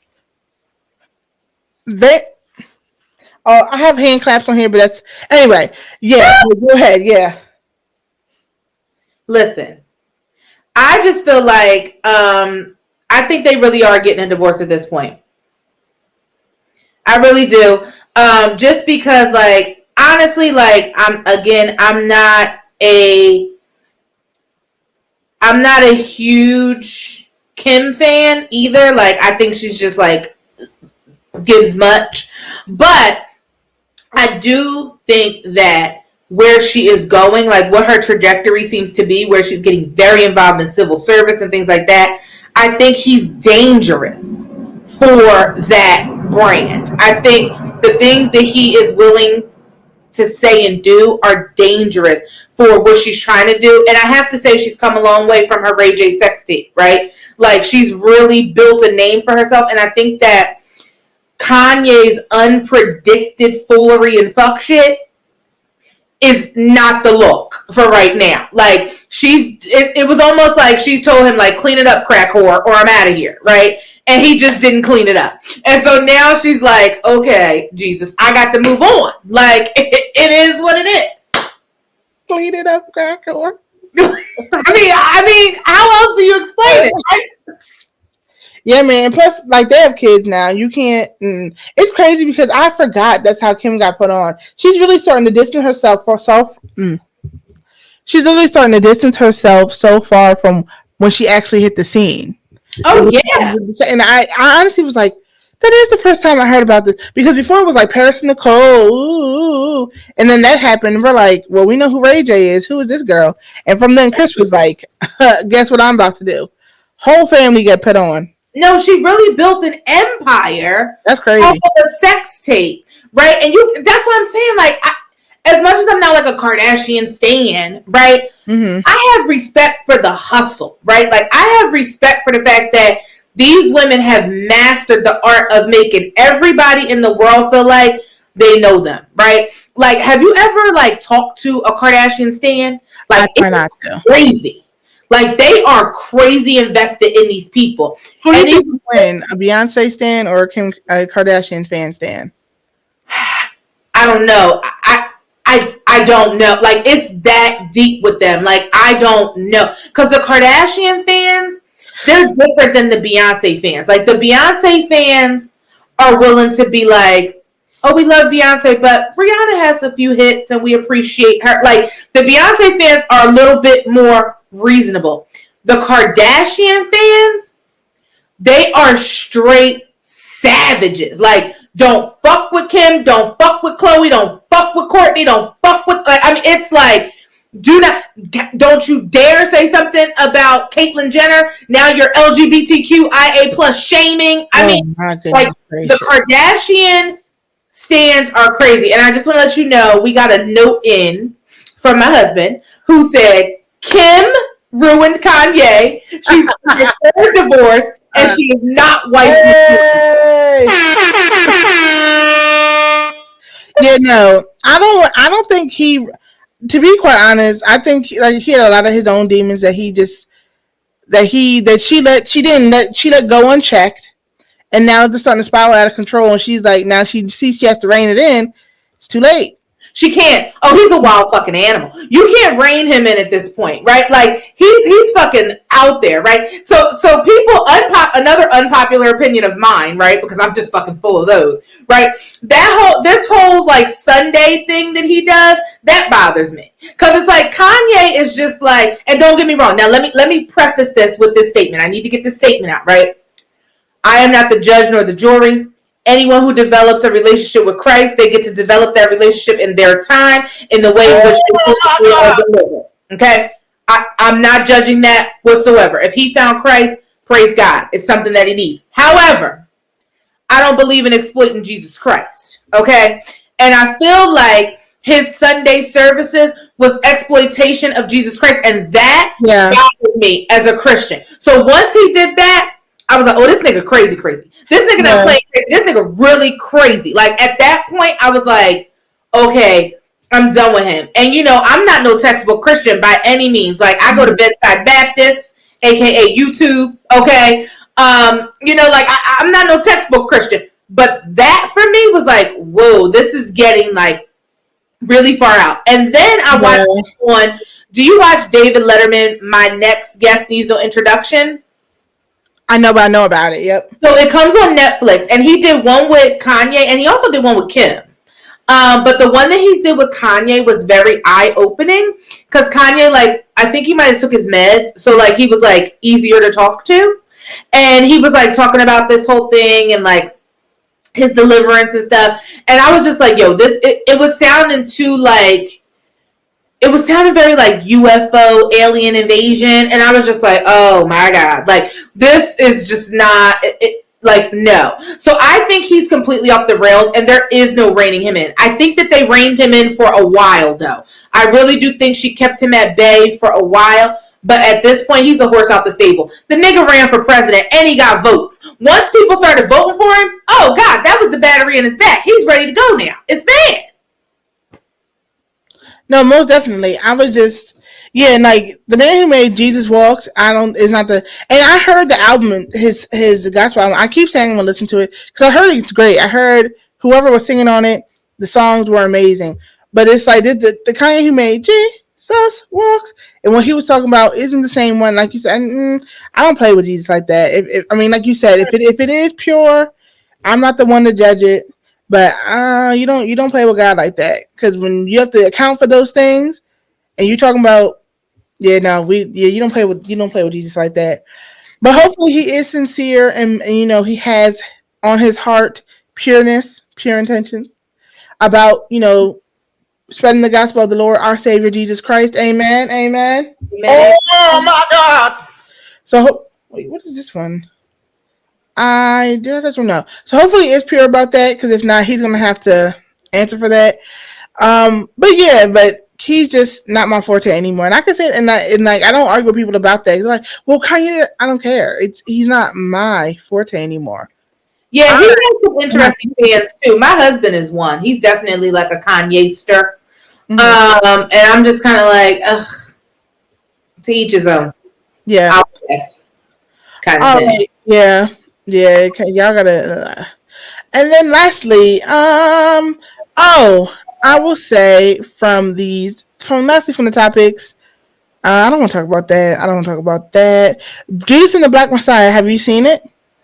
I have hand claps on here, but that's anyway. Yeah, go ahead. Yeah.
Listen, I just feel like I think they really are getting a divorce at this point. I really do. Just because, like, honestly, like, I'm not a huge Kim fan either. Like, I think she's just like gives much, but I do think that where she is going, like what her trajectory seems to be, where she's getting very involved in civil service and things like that, I think he's dangerous for that brand. I think the things that he is willing to say and do are dangerous for what she's trying to do. And I have to say she's come a long way from her Ray J sex tape, right? Like, she's really built a name for herself. And I think that Kanye's unpredicted foolery and fuck shit is not the look for right now. Like, it was almost like she told him, like, clean it up, crack whore, or I'm out of here, right? And he just didn't clean it up. And so now she's like, okay, Jesus, I got to move on. Like, it is what it is.
Clean it up, crack whore.
I mean, how else do you explain it? Right?
Yeah, man. And plus, like, they have kids now. You can't. It's crazy because I forgot that's how Kim got put on. She's really starting to distance herself She's literally starting to distance herself so far from when she actually hit the scene.
Oh, yeah.
And I honestly was like, that is the first time I heard about this. Because before it was like Paris Nicole, ooh, and then that happened. And we're like, well, we know who Ray J is. Who is this girl? And from then, Chris was like, guess what I'm about to do? Whole family get put on.
No, she really built an empire.
That's crazy.
Off of a sex tape, right? And that's what I'm saying. Like, as much as I'm not like a Kardashian stan, right? Mm-hmm. I have respect for the hustle, right? Like, I have respect for the fact that these women have mastered the art of making everybody in the world feel like they know them, right? Like, have you ever like talked to a Kardashian stan? Like,
I try not to.
Crazy. Like, they are crazy invested in these people.
Who do you think win, a Beyonce stan or a Kardashian fan stan?
I don't know. I don't know. Like, it's that deep with them. Like, I don't know. Because the Kardashian fans, they're different than the Beyonce fans. Like, the Beyonce fans are willing to be like, oh, we love Beyonce, but Rihanna has a few hits and we appreciate her. Like, the Beyonce fans are a little bit more reasonable. The Kardashian fans, they are straight savages. Like, don't fuck with Kim, don't fuck with Khloe, don't fuck with Kourtney, don't fuck with, like, I mean, it's like, don't you dare say something about Caitlyn Jenner. Now you're LGBTQIA plus shaming. I mean, like, the Kardashian stands are crazy. And I just want to let you know, we got a note in from my husband who said, Kim ruined Kanye. She's her third divorce, and she is not white.
Yeah, no, I don't think he. To be quite honest, I think like he had a lot of his own demons that she let go unchecked, and now it's just starting to spiral out of control. And she's like, now she sees she has to rein it in. It's too late.
She can't. Oh, he's a wild fucking animal. You can't rein him in at this point, right? Like, he's fucking out there, right? So people, another unpopular opinion of mine, right? Because I'm just fucking full of those, right? This whole like Sunday thing that he does, that bothers me. Because it's like Kanye is just like, and don't get me wrong. Now let me preface this with this statement. I need to get this statement out, right? I am not the judge nor the jury. Anyone who develops a relationship with Christ, they get to develop that relationship in their time, in the way in which they are delivered. Okay? I'm not judging that whatsoever. If he found Christ, praise God. It's something that he needs. However, I don't believe in exploiting Jesus Christ. Okay? And I feel like his Sunday services was exploitation of Jesus Christ, and that
Yeah.
bothered me as a Christian. So once he did that, I was like, oh, this nigga crazy. This nigga not playing crazy. This nigga really crazy. Like, at that point, I was like, okay, I'm done with him. And, you know, I'm not no textbook Christian by any means. Like, I go to Bedside Baptist, a.k.a. YouTube, okay? You know, like, I'm not no textbook Christian. But that, for me, was like, whoa, this is getting, like, really far out. And then I watched one. Do you watch David Letterman, My Next Guest Needs No Introduction?
I know, but I know about it. Yep.
So it comes on Netflix, and he did one with Kanye, and he also did one with Kim. But the one that he did with Kanye was very eye-opening, because Kanye, like, I think he might have took his meds, so, like, he was, like, easier to talk to. And he was, like, talking about this whole thing and, like, his deliverance and stuff. And I was just like, yo, it was sounding too, like, it was sounding very like UFO alien invasion, and I was just like, oh my God, like, this is just not like, no. So I think he's completely off the rails, and there is no reining him in. I think that they reined him in for a while, though. I really do think she kept him at bay for a while, but at this point, he's a horse out the stable. The nigga ran for president, and he got votes. Once people started voting for him, oh God, that was the battery in his back. He's ready to go now. It's bad.
No, most definitely. I was just, like, the man who made Jesus Walks, is not and I heard the album, his gospel album. I keep saying I'm going to listen to it, because I heard it's great. I heard whoever was singing on it, the songs were amazing. But it's like, the Kanye who made Jesus Walks, and what he was talking about isn't the same one. Like you said, I don't play with Jesus like that. If I mean, like you said, if it is pure, I'm not the one to judge it. But you don't play with God like that, because when you have to account for those things, and you're talking about, you don't play with Jesus like that. But hopefully he is sincere, and you know, he has on his heart pure intentions about, you know, spreading the gospel of the Lord, our Savior Jesus Christ. Amen. Amen.
Oh my God!
So wait, what is this one? I don't know. So hopefully it's pure about that, because if not, he's gonna have to answer for that. But he's just not my forte anymore. And I can say, and like, I don't argue with people about that. It's like, well, Kanye, I don't care. He's not my forte anymore.
Yeah, he has some interesting fans too. My husband is one. He's definitely like a Kanye-ster. And I'm just kind of like, ugh, to each his own.
Yeah.
I guess. Kind of thing.
Right. Yeah. Yeah. Y'all gotta. And then lastly, I will say from the topics, I don't want to talk about that. Judas and the Black Messiah. Have you seen it?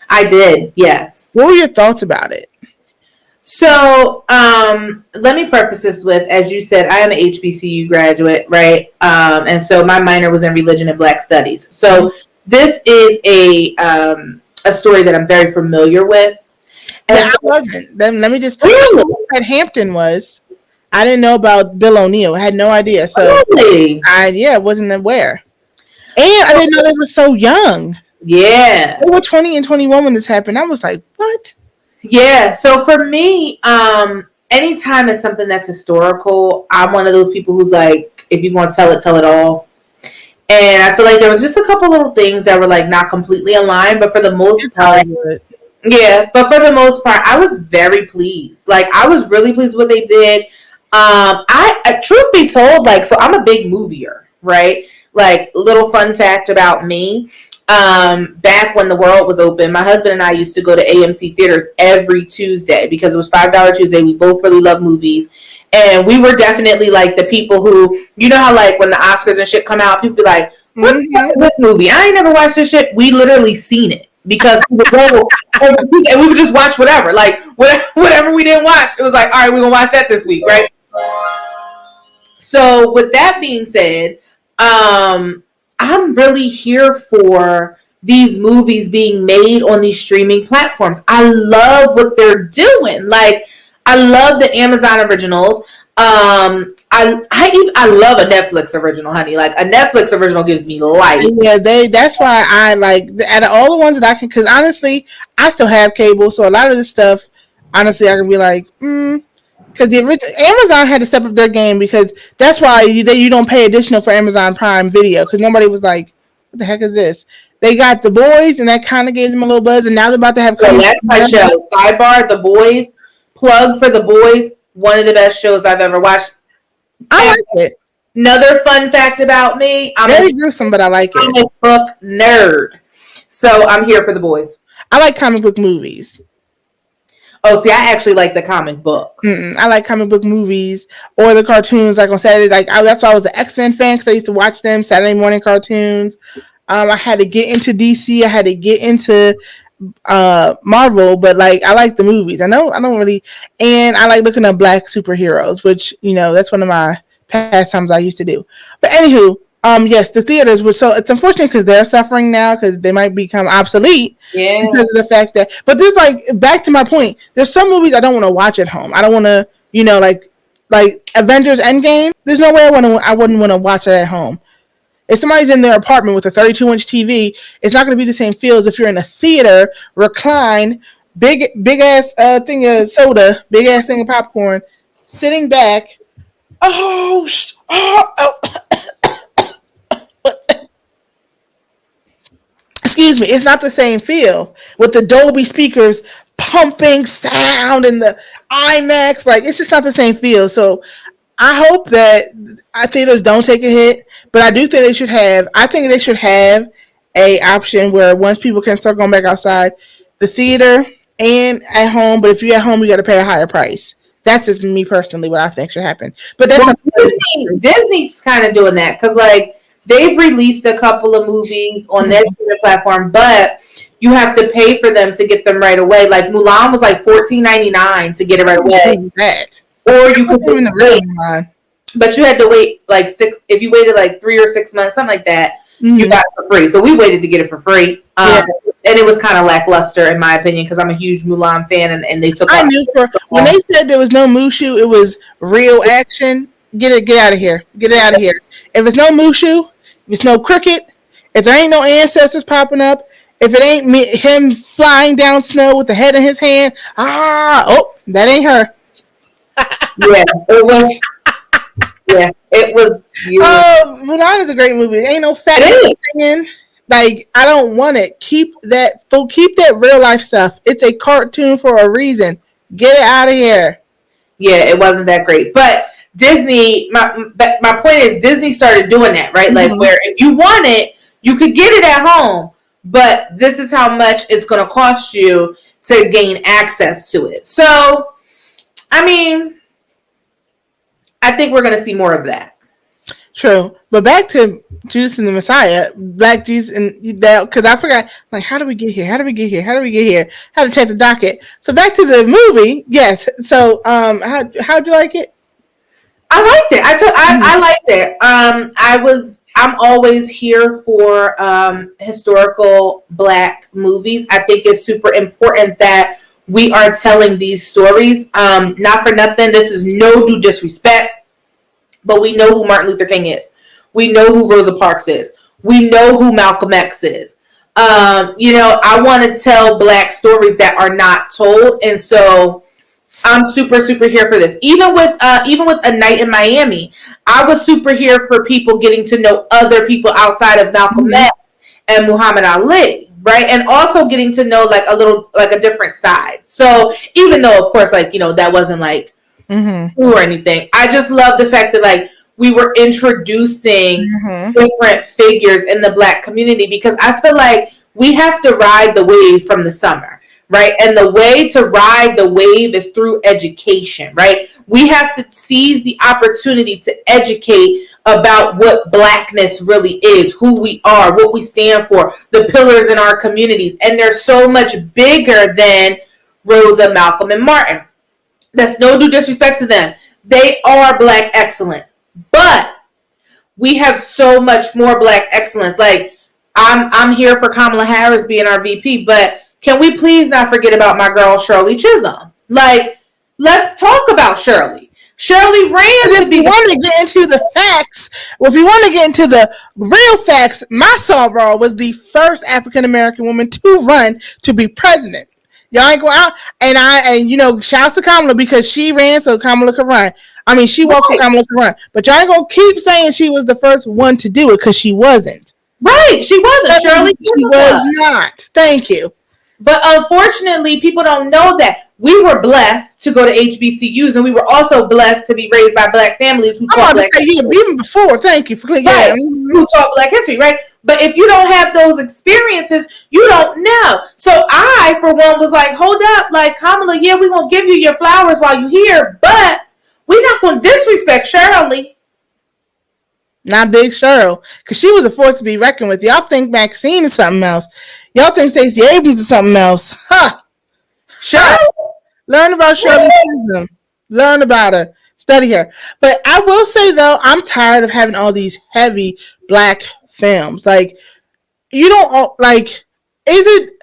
I did. Yes.
What were your thoughts about it?
So, let me preface this with, as you said, I am an HBCU graduate, right? And so my minor was in religion and Black studies. So this is a story that I'm very familiar with. And
I wasn't. Then let me just. Really? At Hampton was. I didn't know about Bill O'Neill. I had no idea. So
really?
I wasn't aware. And I didn't know they were so young.
Yeah.
They were 20 and 21 when this happened. I was like, what?
Yeah. So for me, anytime it's something that's historical, I'm one of those people who's like, if you want to tell it all. And I feel like there was just a couple little things that were like not completely aligned, but for the most part, yeah, but for the most part, I was very pleased. Like, I was really pleased with what they did. I truth be told, like, so I'm a big movier, right? Like, little fun fact about me. Back when the world was open, my husband and I used to go to AMC theaters every Tuesday because it was $5 Tuesday. We both really love movies. And we were definitely like the people who, you know how like when the Oscars and shit come out, people be like, what the fuck is this movie? I ain't never watched this shit. We literally seen it because we would go and we would just watch whatever. Like whatever we didn't watch, it was like, all right, we're gonna watch that this week, right? So with that being said, I'm really here for these movies being made on these streaming platforms. I love what they're doing. Like, I love the Amazon originals. I love a Netflix original, honey. Like, a Netflix original gives me life.
Yeah, that's why I like, out of all the ones that I can, because honestly, I still have cable, so a lot of this stuff, honestly, I can be like, because the original Amazon had to step up their game because that's why you don't pay additional for Amazon Prime Video because nobody was like, what the heck is this? They got The Boys and that kind of gave them a little buzz, and now they're about to have.
So that's my show. Sidebar: The Boys. Plug for The Boys. One of the best shows I've ever watched.
I like it.
Another fun fact about me: I'm
very gruesome, but I like it.
I'm a book nerd, so I'm here for The Boys.
I like comic book movies.
Oh, see, I actually like the comic books.
I like comic book movies or the cartoons. Like on Saturday, that's why I was an X-Men fan because I used to watch them Saturday morning cartoons. I had to get into DC. I had to get into Marvel, but like I like the movies. I don't really, and I like looking at black superheroes, which that's one of my pastimes I used to do. But anywho, yes, the theaters were so it's unfortunate because they're suffering now because they might become obsolete because of the fact that. But there's like back to my point. There's some movies I don't want to watch at home. I don't want to, like Avengers Endgame. There's no way I wouldn't want to watch it at home. If somebody's in their apartment with a 32-inch TV, it's not going to be the same feel as if you're in a theater, recline, big ass thing of soda, big ass thing of popcorn, sitting back. Excuse me, it's not the same feel with the Dolby speakers pumping sound and the IMAX. Like it's just not the same feel. So I hope that theaters don't take a hit, but I do think they should have. I think they should have a option where once people can start going back outside, the theater and at home. But if you're at home, you got to pay a higher price. That's just me personally what I think should happen. But that's
Disney's kind of doing that because like they've released a couple of movies on their streaming platform, but you have to pay for them to get them right away. Like Mulan was like $14.99 to get it right away. Or you could put in the room, but you had to wait like 6. If you waited like 3 or 6 months, something like that, you got it for free. So we waited to get it for free, and it was kind of lackluster in my opinion because I'm a huge Mulan fan, and they took.
I knew when they said there was no Mushu, it was real action. Get out of here! Get it out of here! If it's no Mushu, if it's no cricket, if there ain't no ancestors popping up, if it ain't him flying down snow with the head in his hand, that ain't her. It was. Mulan is a great movie. Ain't no fat singing. Like I don't want it. Keep that real life stuff. It's a cartoon for a reason. Get it out of here.
Yeah, it wasn't that great, but Disney. My point is Disney started doing that, right? Like where if you want it, you could get it at home, but this is how much it's going to cost you to gain access to it. So. I mean, I think we're going to see more of that.
True. But back to Judas and the Messiah, Black Jesus, and that, because I forgot, like, how did we get here? How did we get here? How to check the docket. So back to the movie. Yes. So, how'd you like it?
I liked it. I liked it. I'm always here for historical Black movies. I think it's super important that we are telling these stories. Not for nothing. This is no due disrespect, but we know who Martin Luther King is. We know who Rosa Parks is. We know who Malcolm X is. I want to tell Black stories that are not told, and so I'm super, super here for this. Even with A Night in Miami, I was super here for people getting to know other people outside of Malcolm X and Muhammad Ali. Right. And also getting to know like a different side. So even though, of course, like, that wasn't like or anything. I just love the fact that like we were introducing different figures in the Black community because I feel like we have to ride the wave from the summer. Right. And the way to ride the wave is through education. Right. We have to seize the opportunity to educate about what Blackness really is, who we are, what we stand for, the pillars in our communities. And they're so much bigger than Rosa, Malcolm, and Martin. That's no due disrespect to them. They are Black excellence. But we have so much more Black excellence. Like, I'm here for Kamala Harris being our VP, but can we please not forget about my girl, Shirley Chisholm? Like, let's talk about Shirley. Shirley ran to be.
If you want to get into the facts, if you want to get into the real facts, my Sorrel was the first African American woman to run to be president. Y'all ain't go out. And you know, shouts to Kamala because she ran so Kamala could run. I mean, she walked so Kamala could run. But y'all ain't gonna keep saying she was the first one to do it because she wasn't.
Right, she wasn't. Shirley,
she was not. Thank you.
But unfortunately, people don't know that we were blessed to go to HBCUs, and we were also blessed to be raised by Black families who taught Black history.
Even before, thank you for clicking.
Right, who taught Black history, right? But if you don't have those experiences, you don't know. So I, for one, was like, hold up, like, Kamala, yeah, we're going to give you your flowers while you're here, but we're not going to disrespect Shirley.
Not Big Cheryl, because she was a force to be reckoned with. Y'all think Maxine is something else. Y'all think Stacey Abrams is something else. Huh. Shirley. Learn about Shirley. Learn about her. Study her. But I will say, though, I'm tired of having all these heavy Black films. Like, you don't, like, is it,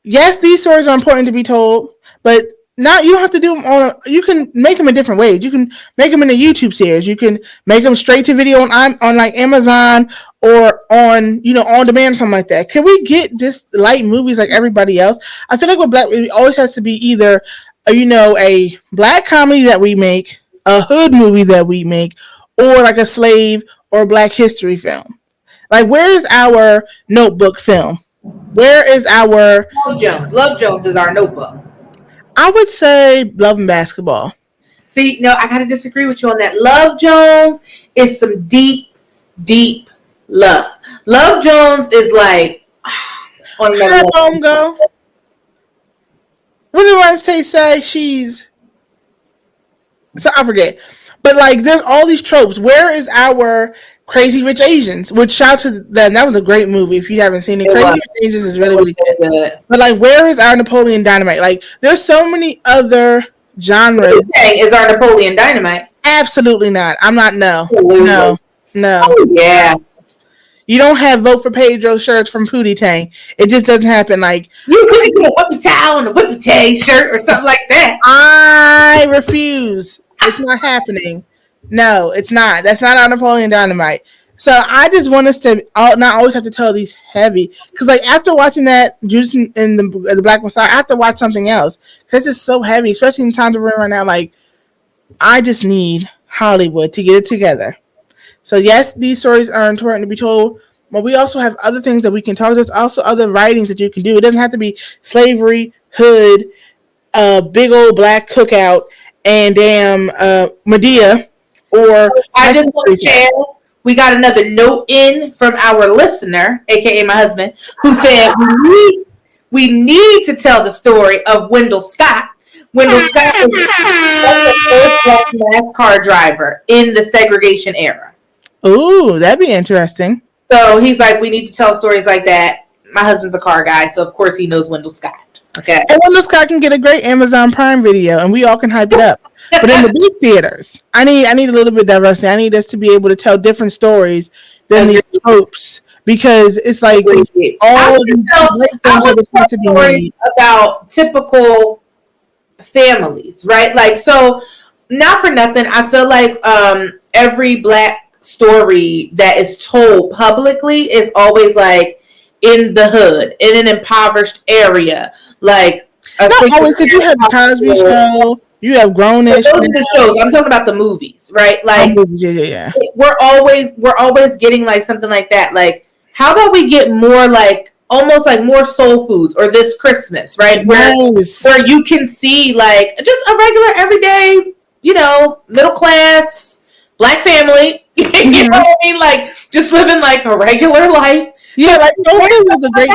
yes, these stories are important to be told, but not, you don't have to do them you can make them in different ways. You can make them in a YouTube series. You can make them straight to video on like Amazon or on, you know, on demand or something like that. Can we get just light movies like everybody else? I feel like with Black, it always has to be either, you know, a Black comedy that we make, a hood movie that we make, or like a slave or Black history film. Like, where is our Notebook film? Where is our...
Love Jones. Love Jones is our Notebook.
I would say Love and Basketball.
See, no, I got to disagree with you on that. Love Jones is some deep, deep love. Love Jones is like... on
How did home go? What did Wednesday say? She's... So I forget. But, like, there's all these tropes. Where is our Crazy Rich Asians? Which, shout to them. That was a great movie. If you haven't seen it, Crazy Rich Asians is really, really good. But, like, where is our Napoleon Dynamite? Like, there's so many other genres.
What you're saying is our Napoleon Dynamite?
Absolutely not. I'm not. No. No.
Oh, yeah.
You don't have Vote for Pedro shirts from Pootie Tang. It just doesn't happen. Like,
you could get a Whippy Towel and a Whippy Tang shirt or something like that.
I refuse. It's not happening. No, it's not. That's not our Napoleon Dynamite. So I just want us to not always have to tell these heavy. Because, like, after watching that Judas and the Black Messiah, I have to watch something else. Because it's just so heavy, especially in times we're in right now. Like, I just need Hollywood to get it together. So, yes, these stories are important to be told. But we also have other things that we can talk. There's also other writings that you can do. It doesn't have to be slavery, hood, big old Black cookout, and damn Medea. Or
I just want to share, we got another note in from our listener, aka my husband, who said we need to tell the story of Wendell Scott. Wendell Scott was the first Black NASCAR driver in the segregation era.
Ooh, that'd be interesting.
So he's like, we need to tell stories like that. My husband's a car guy, so of course he knows Wendell Scott. Okay.
And Wendell Scott can get a great Amazon Prime video, and we all can hype it up. But in the big theaters, I need a little bit of diversity. I need us to be able to tell different stories than the tropes, because it's like all these great to be made
about typical families, right? Like, so not for nothing, I feel like every Black story that is told publicly is always like in the hood, in an impoverished area, like
not always, because you have the Cosby Show, you have Grownish.
Those are the shows. I'm talking about the movies, right? Like,
yeah.
We're always getting like something like that. Like, how about we get more like almost like more soul foods or this Christmas, right? Where you can see like just a regular everyday, you know, middle class Black family. You know what I mean? Like just living like a regular life.
Yeah, like Soul Food was a great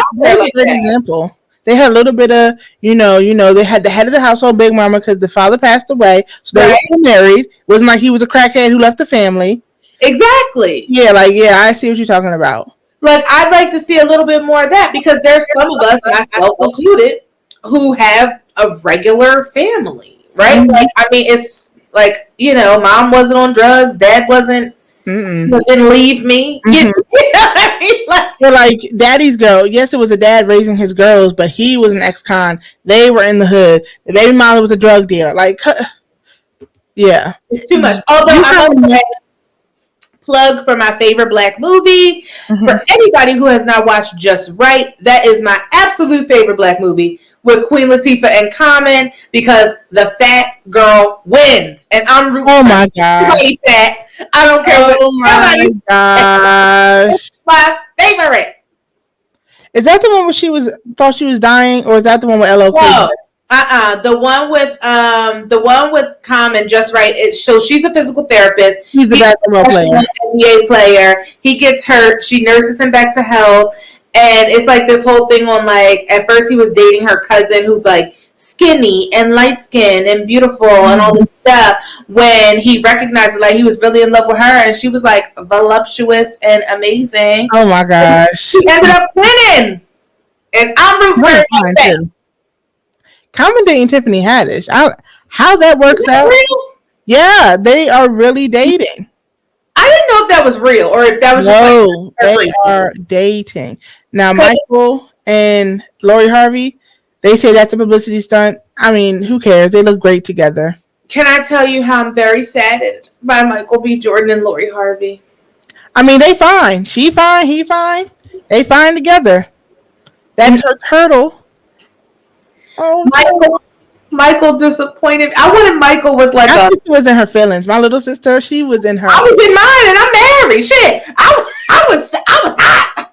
example. They had a little bit of, you know, they had the head of the household, Big Mama, because the father passed away. So they were married. It wasn't like he was a crackhead who left the family.
Exactly.
Yeah, like, yeah, I see what you're talking about.
Like, I'd like to see a little bit more of that, because there's some of us, myself included, who have a regular family, right? Mm-hmm. Like, I mean, it's like, you know, mom wasn't on drugs, dad wasn't, didn't leave me. Mm-hmm. You know what I mean?
Like daddy's girl. Yes, it was a dad raising his girls, but he was an ex-con. They were in the hood. The baby mama was a drug dealer. Like, yeah,
it's too much. Although I must say, plug for my favorite Black movie. For anybody who has not watched Just Right, that is my absolute favorite Black movie with Queen Latifah and Common because the fat girl wins, and I'm rooting.
Oh my gosh!
Fat. I don't care.
Oh my gosh!
My favorite.
Is that the one where she thought she was dying, or is that the one with LL Cool?
No. The one with Common, just right. So she's a physical therapist.
He's a basketball player.
NBA player. He gets hurt. She nurses him back to health. And it's like this whole thing on like, at first he was dating her cousin who's like skinny and light skinned and beautiful and all this stuff. When he recognized it, like he was really in love with her and she was like voluptuous and amazing.
Oh my gosh.
She ended up winning. And I'm rooting for her.
Common dating Tiffany Haddish. How that works out? Real? Yeah, they are really dating.
I didn't know if that was real or if that was
no, just they are dating. Now, Michael and Lori Harvey, they say that's a publicity stunt. I mean, who cares? They look great together.
Can I tell you how I'm very saddened by Michael B. Jordan and Lori Harvey?
I mean, they fine. She fine. He fine. They fine together. That's her turtle. Oh,
Michael disappointed. I wanted Michael with like
my sister was in her feelings. My little sister, she was in her.
I was in mine, and I'm married. Shit, I was hot.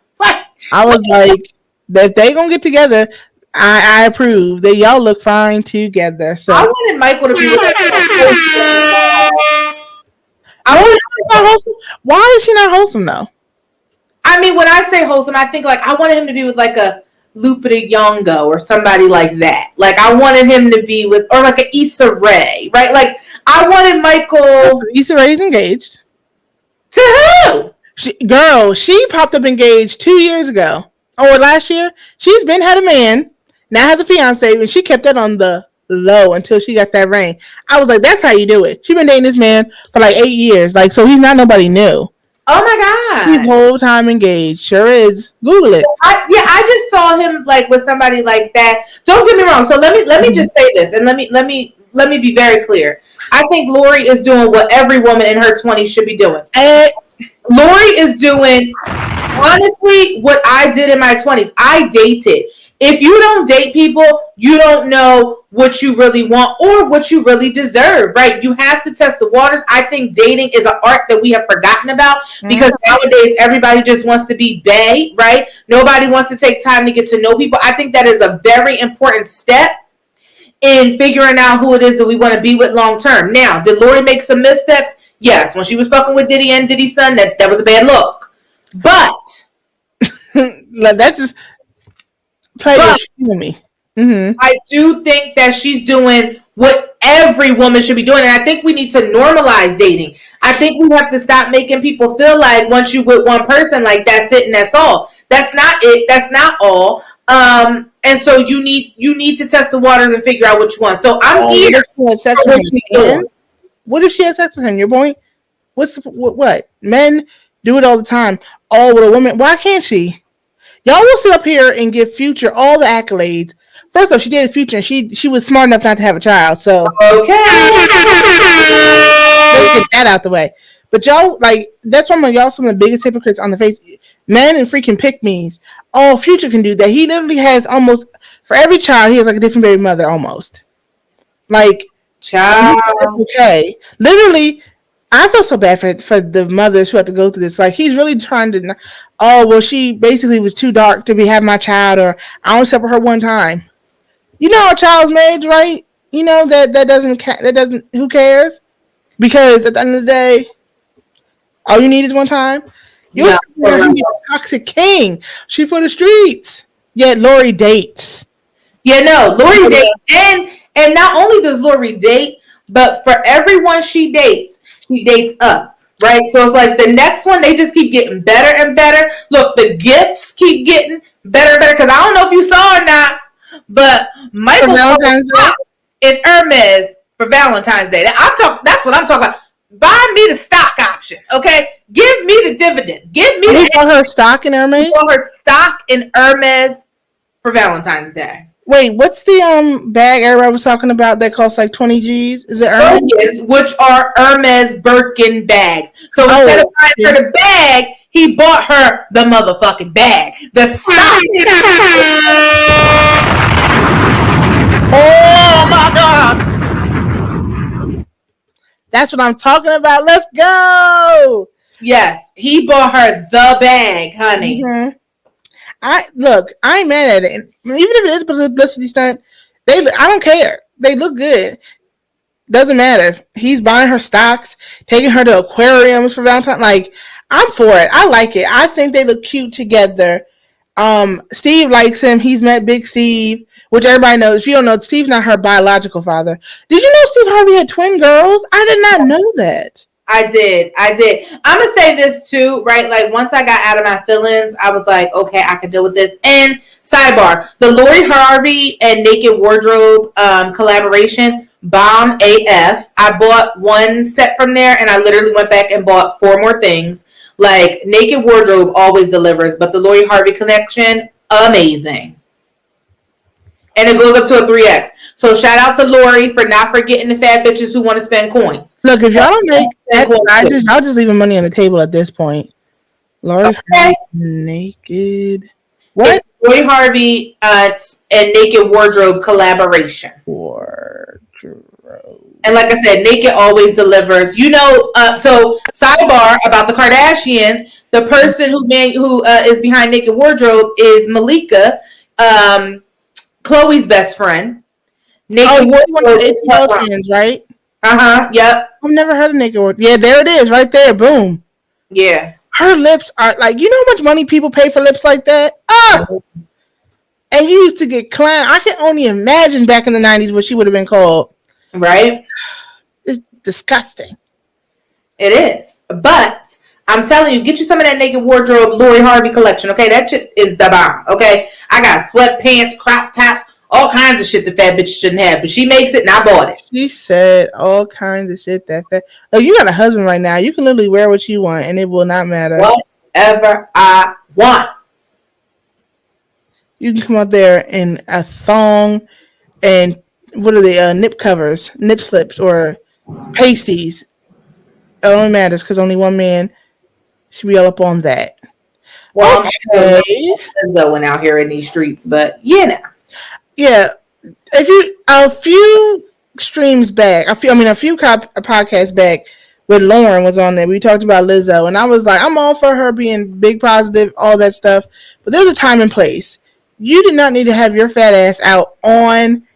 I was like, if they gonna get together, I approve. That y'all look fine together. So
I wanted Michael to be with
Why is she not wholesome though?
I mean, when I say wholesome, I think like I wanted him to be with like a Lupita Nyong'o or somebody like that. Like I wanted him to be with, or like an Issa Rae, right? Like I wanted Michael.
Issa Rae's engaged.
To who?
She popped up engaged 2 years ago or last year. She's had a man, now has a fiance, and she kept that on the low until she got that ring. I was like, that's how you do it. She's been dating this man for like 8 years, like so he's not nobody new.
Oh my God.
He's whole time engaged. Sure is. Google it.
I just saw him like with somebody like that. Don't get me wrong. So let me just say this and let me be very clear. I think Lori is doing what every woman in her 20s should be doing. Lori is doing honestly what I did in my 20s. I dated. If you don't date people, you don't know what you really want or what you really deserve, right? You have to test the waters. I think dating is an art that we have forgotten about because nowadays everybody just wants to be bae, right? Nobody wants to take time to get to know people. I think that is a very important step in figuring out who it is that we want to be with long term. Now, did Lori make some missteps? Yes. When she was fucking with Diddy and Diddy's son, that was a bad look. But
that's just play with me. Mm-hmm.
I do think that she's doing what every woman should be doing. And I think we need to normalize dating. I think we have to stop making people feel like once you with one person, like that's it and that's all. That's not it. That's not all. And so you need to test the waters and figure out what you want. So I'm here.
What if she has sex with him? Your point? What? Men do it all the time. All with a woman. Why can't she? Y'all will sit up here and give Future all the accolades. First off, she dated Future and she was smart enough not to have a child. So
okay,
let's get that out the way. But y'all, like, that's one of y'all some of the biggest hypocrites on the face. Men and freaking pick-me's. Oh, Future can do that. He literally has almost, for every child, he has like a different baby mother almost. Like,
child.
Okay. Literally, I feel so bad for the mothers who have to go through this. Like, he's really trying to, she basically was too dark to have my child, or I only slept with her one time. You know, a child's marriage, right? You know, that doesn't, who cares? Because at the end of the day, all you need is one time. You're a toxic king. She for the streets. Yet Lori dates.
Yeah, no, Lori dates. And not only does Lori date, but for everyone she dates up, right? So it's like the next one, they just keep getting better and better. Look, the gifts keep getting better and better. Because I don't know if you saw or not, but Michael in Hermes for Valentine's Day. That's what I'm talking about. Buy me the stock option, okay? Give me the dividend. Give me
her stock in Hermes.
For her stock in Hermes for Valentine's Day.
Wait, what's the bag everybody was talking about that costs like 20 G's? Is it Hermes?
Which are Hermes Birkin bags. So instead of buying her the bag, he bought her the motherfucking bag. The stock.
Oh my God. That's what I'm talking about. Let's go.
Yes, he bought her the bag, honey.
Mm-hmm. I ain't mad at it. Even if it is a publicity stunt, I don't care. They look good. Doesn't matter. He's buying her stocks, taking her to aquariums for Valentine's. Like, I'm for it. I like it. I think they look cute together. Steve likes him. He's met Big Steve, which everybody knows. If you don't know, Steve's not her biological father. Did you know Steve Harvey had twin girls? I did not know that.
I did. I'm going to say this too, right? Like, once I got out of my feelings, I was like, okay, I can deal with this. And sidebar, the Lori Harvey and Naked Wardrobe collaboration, bomb AF. I bought one set from there and I literally went back and bought 4 more things. Like, Naked Wardrobe always delivers, but the Lori Harvey collection, amazing. And it goes up to a 3X. So shout out to Lori for not forgetting the fat bitches who want to spend coins.
Look, if y'all don't make X sizes, y'all just leaving money on the table at this point. Lori Harvey, Naked. What?
It's Lori Harvey and Naked Wardrobe collaboration.
Wardrobe.
And like I said, Naked always delivers. You know, so sidebar about the Kardashians, the person who is behind Naked Wardrobe is Malika, Chloe's best friend.
Naked Wardrobe, ATL right?
Yep.
I've never heard of Naked Wardrobe. Yeah, there it is, right there. Boom.
Yeah.
Her lips are like, you know how much money people pay for lips like that? And you used to get clown. I can only imagine back in the 90s what she would have been called.
Right?
It's disgusting.
It is. But I'm telling you, get you some of that Naked Wardrobe Lori Harvey collection, okay? That shit is the bomb, okay? I got sweatpants, crop tops, all kinds of shit the fat bitch shouldn't have, but she makes it and I bought it.
She said all kinds of shit that fat. Oh, you got a husband right now. You can literally wear what you want and it will not matter.
Whatever I want.
You can come out there in a thong and what are they? Nip covers, nip slips, or pasties. It only matters because only one man should be all up on that.
Well, okay. Lizzo went out here in these streets, but yeah.
A few streams back, a few podcasts back, with Lauren was on there. We talked about Lizzo, and I was like, I'm all for her being big positive, all that stuff. But there's a time and place. You did not need to have your fat ass out on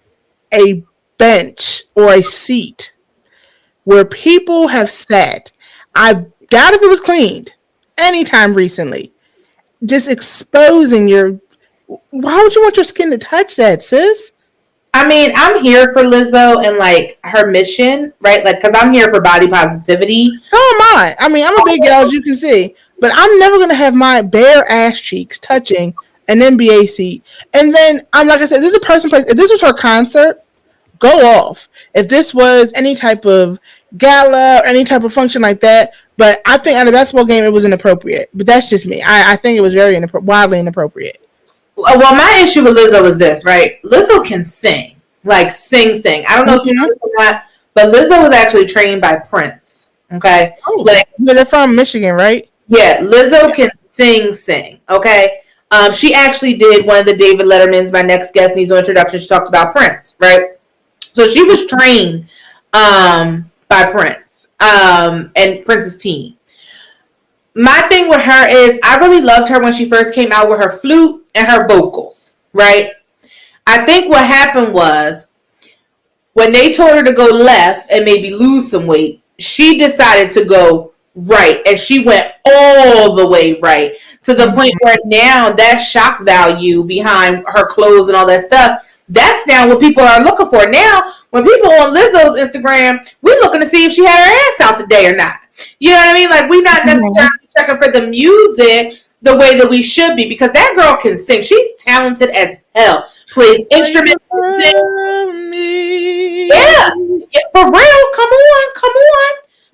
a bench or a seat where people have sat. I doubt if it was cleaned anytime recently. Just exposing your. Why would you want your skin to touch that, sis?
I mean, I'm here for Lizzo and like her mission, right? Like, because I'm here for body positivity.
So am I. I mean, I'm a big gal, as you can see, but I'm never gonna have my bare ass cheeks touching an NBA seat. And then I'm like I said, this is a person place. If this was her concert, go off. If this was any type of gala or any type of function like that, but I think at a basketball game it was inappropriate. But that's just me. I think it was very wildly inappropriate.
Well, my issue with Lizzo is this, right? Lizzo can sing, like sing. I don't know if you know that, but Lizzo was actually trained by Prince. Okay,
they're from Michigan, right?
Yeah, Lizzo can sing. Okay, she actually did one of the David Letterman's My Next Guest Needs No Introduction. She talked about Prince, right? So she was trained by Prince and Prince's team. My thing with her is I really loved her when she first came out with her flute and her vocals, right? I think what happened was when they told her to go left and maybe lose some weight, she decided to go right, and she went all the way right to the point where now that shock value behind her clothes and all that stuff, that's now what people are looking for. Now, when people on Lizzo's Instagram, we're looking to see if she had her ass out today or not. You know what I mean? Like, we're not necessarily checking for the music the way that we should be, because that girl can sing. She's talented as hell. Plays instruments. Yeah, for real. Come on.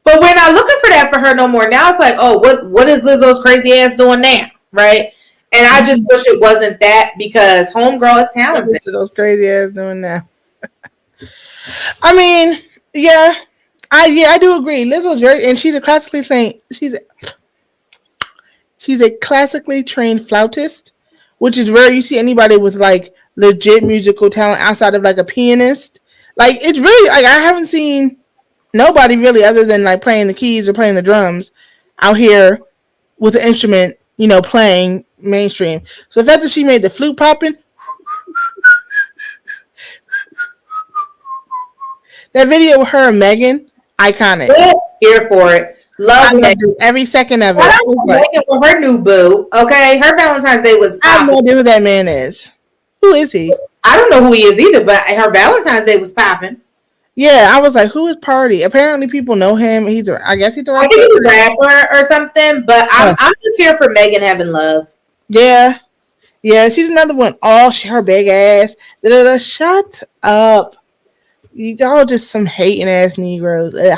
But we're not looking for that for her no more. Now it's like, oh, what is Lizzo's crazy ass doing now? Right? And I just wish it wasn't that, because homegirl is talented.
What is those crazy ass doing now? I mean, yeah, I do agree. Lizzo's very, and she's a classically trained. She's a classically trained flautist, which is rare. You see anybody with like legit musical talent outside of like a pianist. Like it's really like I haven't seen nobody really other than like playing the keys or playing the drums out here with an instrument, playing mainstream. So the fact that she made the flute popping, that video with her and Megan, iconic.
Here for it.
I
Love
loved
Megan.
it every second of it.
Shout
It
out
was
to
like,
Megan for her new boo. Okay, her Valentine's Day was.
I have no
popping.
idea who that man is. Who is he?
I don't know who he is either, but her Valentine's Day was popping.
Yeah, I was like, who is Party? Apparently, people know him. I guess he's the
I
right
think he's a
person.
rapper or something, but I'm just here for Megan having love.
Yeah, she's another one. Oh, her big ass. Da-da-da. Shut up. Y'all just some hating ass Negroes. Ugh.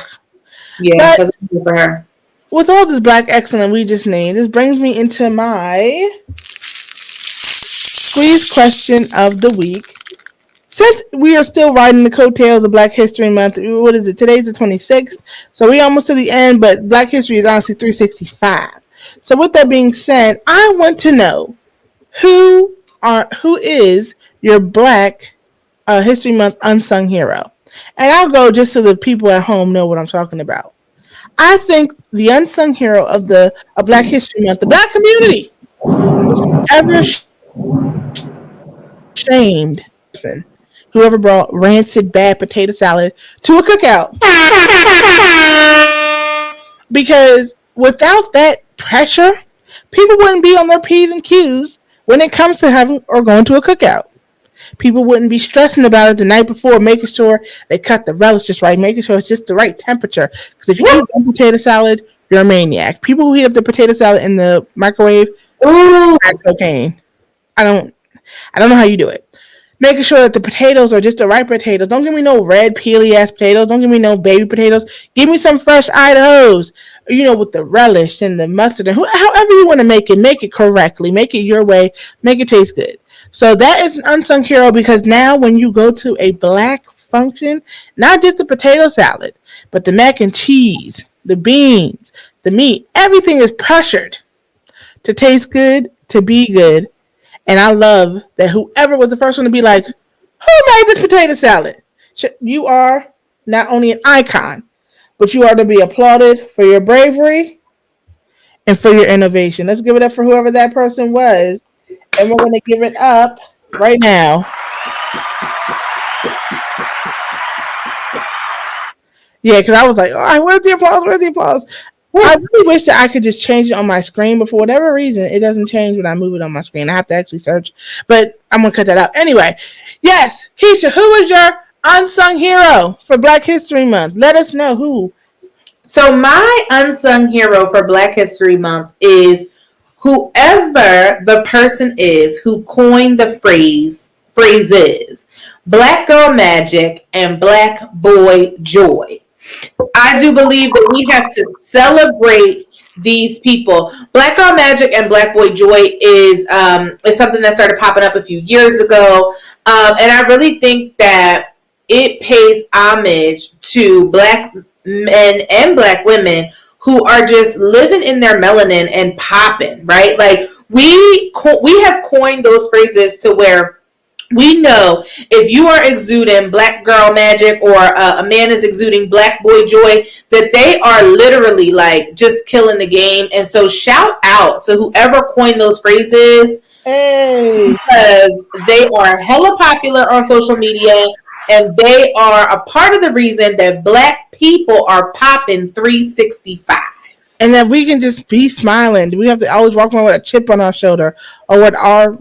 Yeah,
But
because I'm here for her.
with all this black excellence we just named, this brings me into my squeeze question of the week. Since we are still riding the coattails of Black History Month, what is it? Today's the 26th, so we're almost to the end, but Black History is honestly 365. So with that being said, I want to know who is your Black History Month unsung hero? And I'll go just so the people at home know what I'm talking about. I think the unsung hero of Black History Month, the Black community, was ever shamed person whoever brought rancid bad potato salad to a cookout. Because without that pressure, people wouldn't be on their P's and Q's when it comes to having or going to a cookout. People wouldn't be stressing about it the night before, making sure they cut the relish just right, making sure it's just the right temperature. Because if you eat potato salad, you're a maniac. People who heat up the potato salad in the microwave, cocaine. I don't know how you do it. Making sure that the potatoes are just the right potatoes. Don't give me no red peely ass potatoes. Don't give me no baby potatoes. Give me some fresh Idaho's. With the relish and the mustard and however you want to make it correctly. Make it your way. Make it taste good. So that is an unsung hero because now when you go to a Black function, not just the potato salad, but the mac and cheese, the beans, the meat, everything is pressured to taste good, to be good. And I love that whoever was the first one to be like, who made this potato salad? You are not only an icon, but you are to be applauded for your bravery and for your innovation. Let's give it up for whoever that person was. And we're going to give it up right now. Yeah, because I was like, all right, where's the applause? Where's the applause? I really wish that I could just change it on my screen, but for whatever reason, it doesn't change when I move it on my screen. I have to actually search, but I'm going to cut that out. Anyway, yes, Keisha, who is your unsung hero for Black History Month? Let us know who.
So my unsung hero for Black History Month is whoever the person is who coined the phrases Black Girl Magic and Black Boy Joy. I do believe that we have to celebrate these people. Black Girl Magic and Black Boy Joy is something that started popping up a few years ago. And I really think that it pays homage to Black men and Black women who are just living in their melanin and popping, right? Like we have coined those phrases to where we know if you are exuding Black Girl Magic or a man is exuding Black Boy Joy, that they are literally like just killing the game. And so shout out to whoever coined those phrases.
Hey.
Because they are hella popular on social media and they are a part of the reason that Black people are popping 365.
And that we can just be smiling. We have to always walk around with a chip on our shoulder or with our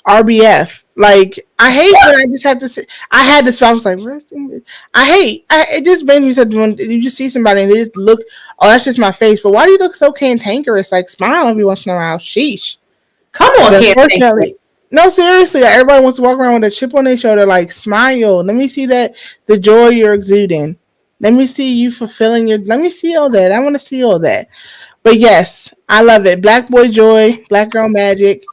RBF. Like, I hate when I just have to say, I had this, I was like, resting bitch. It just made me say, when you just see somebody and they just look, oh, that's just my face. But why do you look so cantankerous? Like, smile every once in a while. Sheesh.
Come on,
unfortunately. No, seriously, like, everybody wants to walk around with a chip on their shoulder, like, smile. Let me see the joy you're exuding. Let me see you fulfilling let me see all that. I want to see all that. But yes, I love it. Black Boy Joy, Black Girl Magic.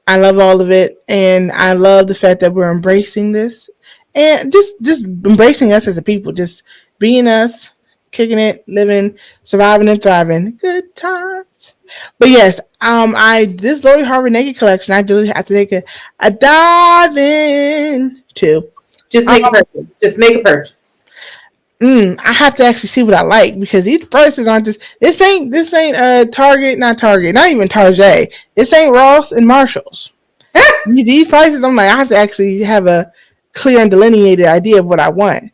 I love all of it. And I love the fact that we're embracing this. And just embracing us as a people. Just being us kicking it, living, surviving, and thriving. Good times. But yes, this Lori Harvey naked collection, I do have to take a dive in too.
Just make a purchase. Just make a purchase.
I have to actually see what I like because these prices aren't just this ain't Target, not even Target. This ain't Ross and Marshalls. These prices, I'm like, I have to actually have a clear and delineated idea of what I want.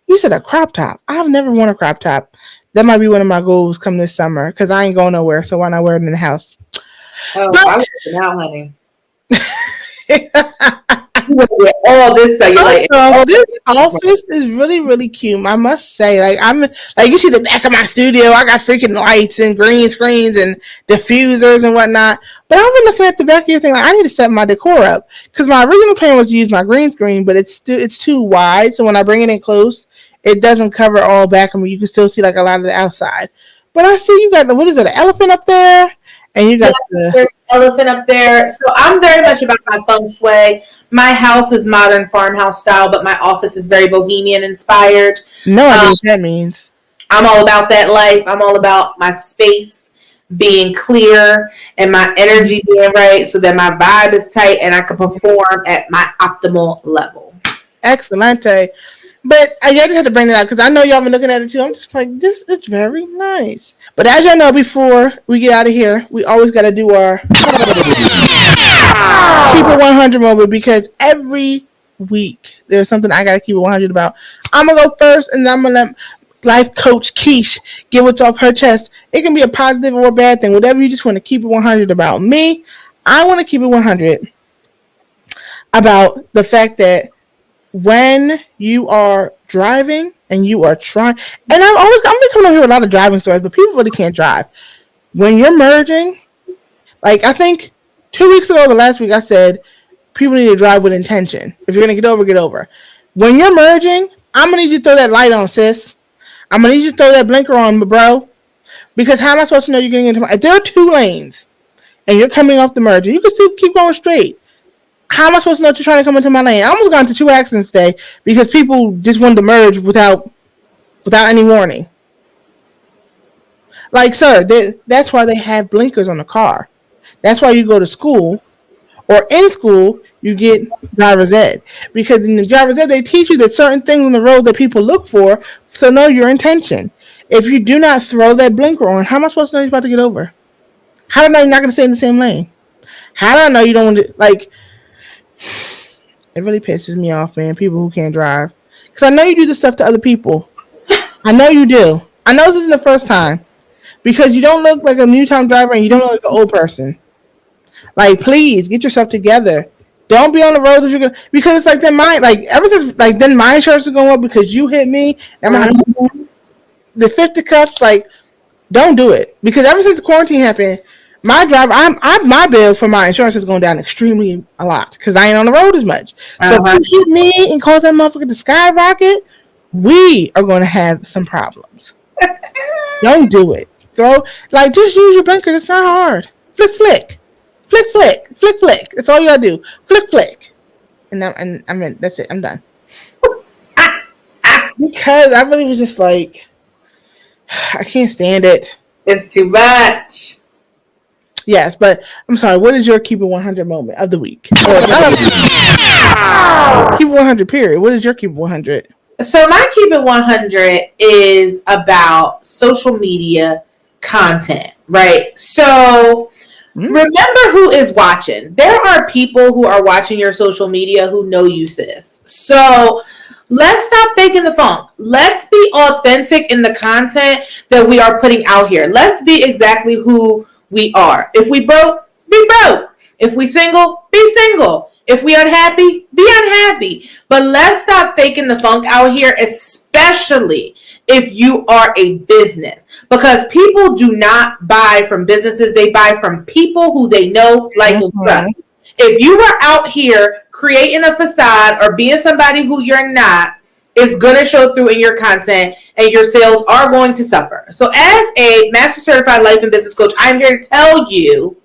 You said a crop top. I've never worn a crop top. That might be one of my goals come this summer because I ain't going nowhere. So why not wear it in the house?
Oh, I want it now, honey. You want to get all this cellulite.
This office is really, really cute. I must say, you see the back of my studio. I got freaking lights and green screens and diffusers and whatnot. But I've been looking at the back of your thing. Like, I need to set my decor up because my original plan was to use my green screen, but it's too wide. So when I bring it in close, it doesn't cover all back of me. You can still see like a lot of the outside. But I see you got the elephant up there. And you got
there's an elephant up there. So I'm very much about my feng shui. My house is modern farmhouse style, but my office is very bohemian inspired.
No idea what that means.
I'm all about that life. I'm all about my space being clear and my energy being right so that my vibe is tight and I can perform at my optimal level.
Excellente. But I just had to bring that up because I know y'all been looking at it too. I'm just like, this is very nice. But as y'all know, before we get out of here, we always got to do our keep it 100 moment because every week there's something I got to keep it 100 about. I'm going to go first and then I'm going to let Life Coach Kesh get what's off her chest. It can be a positive or a bad thing, whatever you just want to keep it 100 about. Me, I want to keep it 100 about the fact that when you are driving and you are trying, and I'm been coming over here with a lot of driving stories, but people really can't drive. When you're merging, like I think 2 weeks ago, the last week I said, people need to drive with intention. If you're going to get over, get over. When you're merging, I'm going to need you to throw that light on, sis. I'm going to need you to throw that blinker on, bro. Because how am I supposed to know you're getting into if there are 2 lanes and you're coming off the merger, you can still keep going straight. How am I supposed to know you're trying to come into my lane? I almost got into 2 accidents today because people just wanted to merge without any warning. Like, sir, that's why they have blinkers on the car. That's why you go to school or in school, you get driver's ed. Because in the driver's ed, they teach you that certain things on the road that people look for, so know your intention. If you do not throw that blinker on, how am I supposed to know you're about to get over? How do I know you're not going to stay in the same lane? How do I know you don't want to, like... It really pisses me off, man. People who can't drive. Because I know you do this stuff to other people. I know you do. I know this isn't the first time. Because you don't look like a new time driver and you don't look like an old person. Like, please, get yourself together. Don't be on the road if you're gonna, because it's like then ever since then my insurance is going up because you hit me. And the 50 cuffs, don't do it. Because ever since the quarantine happened, my driver, my bill for my insurance is going down extremely a lot because I ain't on the road as much. So if you hit me and cause that motherfucker to skyrocket, we are going to have some problems. Don't do it. Just use your blinkers. It's not hard. Flick, flick, flick, flick, flick, flick. That's all you gotta do. Flick, flick, and I mean that's it. I'm done. Because I really was just like, I can't stand it.
It's too much.
Yes, but I'm sorry. What is your keep it 100 moment of the week? Keep it 100. Period. What is your keep it 100?
So my keep it 100 is about social media content, right? So remember who is watching. There are people who are watching your social media who know you, sis. So let's stop faking the funk. Let's be authentic in the content that we are putting out here. Let's be exactly who we are. If we broke, be broke. If we single, be single. If we unhappy, be unhappy. But let's stop faking the funk out here, especially if you are a business. Because people do not buy from businesses. They buy from people who they know, like, and trust. If you are out here creating a facade or being somebody who you're not, it's going to show through in your content and your sales are going to suffer. So as a master certified life and business coach, I'm here to tell you,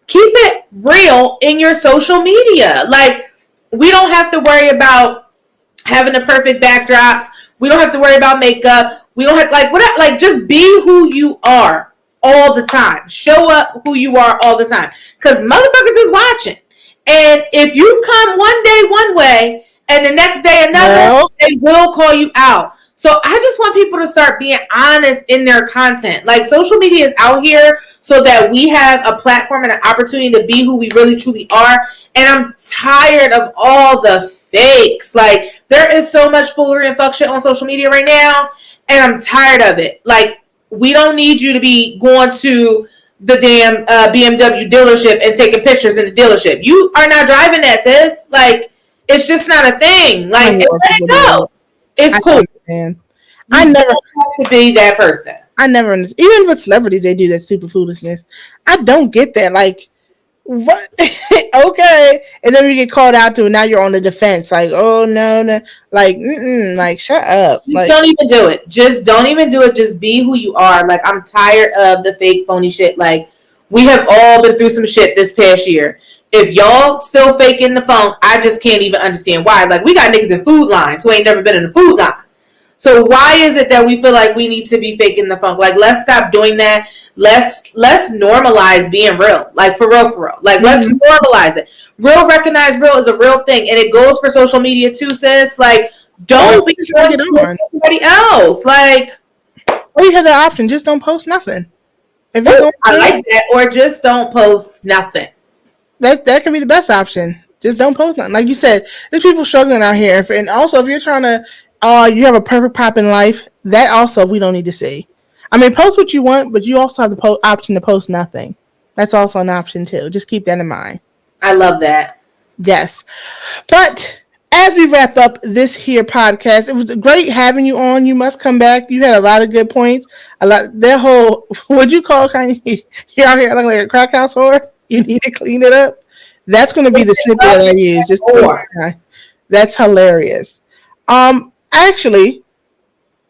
keep it real in your social media. Like, we don't have to worry about having the perfect backdrops. We don't have to worry about makeup. We don't have just be who you are all the time. Show up who you are all the time. Because motherfuckers is watching. And if you come one day one way and the next day another, they will call you out. So I just want people to start being honest in their content. Like, social media is out here so that we have a platform and an opportunity to be who we really truly are. And I'm tired of all the fakes. Like, there is so much foolery and fuck shit on social media right now, and I'm tired of it. Like, we don't need you to be going to the damn BMW dealership and taking pictures in the dealership. You are not driving that, sis. Like, it's just not a thing. Like, let it go. It's cool.
I never
have to be that person.
I never understand. Even with celebrities, they do that stupid foolishness. I don't get that. Like, what? Okay. And then you get called out to, and now you're on the defense. Like, oh, no. Like, like, shut up. Like,
don't even do it. Just don't even do it. Just be who you are. Like, I'm tired of the fake, phony shit. Like, we have all been through some shit this past year. If y'all still faking the phone, I just can't even understand why. Like, we got niggas in food lines who ain't never been in a food line. So why is it that we feel like we need to be faking the funk? Like, let's stop doing that. Let's normalize being real. Like, for real. Like, let's normalize it. Real, recognize real is a real thing. And it goes for social media too, sis. Like, don't be trying to get somebody else. Like,
or you have the option. Just don't post nothing.
If you I like that. Or just don't post nothing.
That can be the best option. Just don't post nothing. Like you said, there's people struggling out here. And also, if you're trying to, you have a perfect pop in life, that also we don't need to see. I mean, post what you want, but you also have the option to post nothing. That's also an option too. Just keep that in mind.
I love that.
Yes. But as we wrap up this here podcast, it was great having you on. You must come back. You had a lot of good points. That whole, would you call Kanye? You're out here looking like a crack house whore. You need to clean it up. That's going to be the snippet that I use. Just that's hilarious. Actually,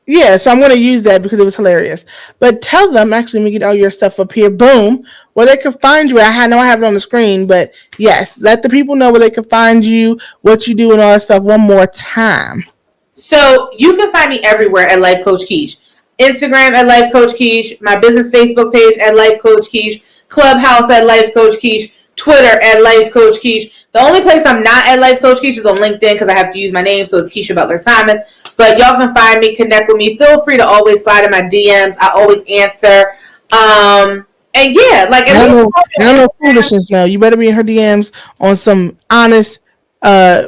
yeah, so I'm going to use that because it was hilarious. But tell them, actually, let me get all your stuff up here. Boom. Where they can find you. I know I have it on the screen, but yes, let the people know where they can find you, what you do, and all that stuff one more time.
So you can find me everywhere at Life Coach Kesh. Instagram at Life Coach Kesh. My business Facebook page at Life Coach Kesh. Clubhouse at Life Coach Kesh. Twitter at Life Coach Kesh. The only place I'm not at Life Coach Kesh is on LinkedIn because I have to use my name, so it's Keisha Butler Thomas. But y'all can find me, connect with me. Feel free to always slide in my DMs. I always answer. And yeah, like,
I don't know foolishness now. You better be in her DMs on some honest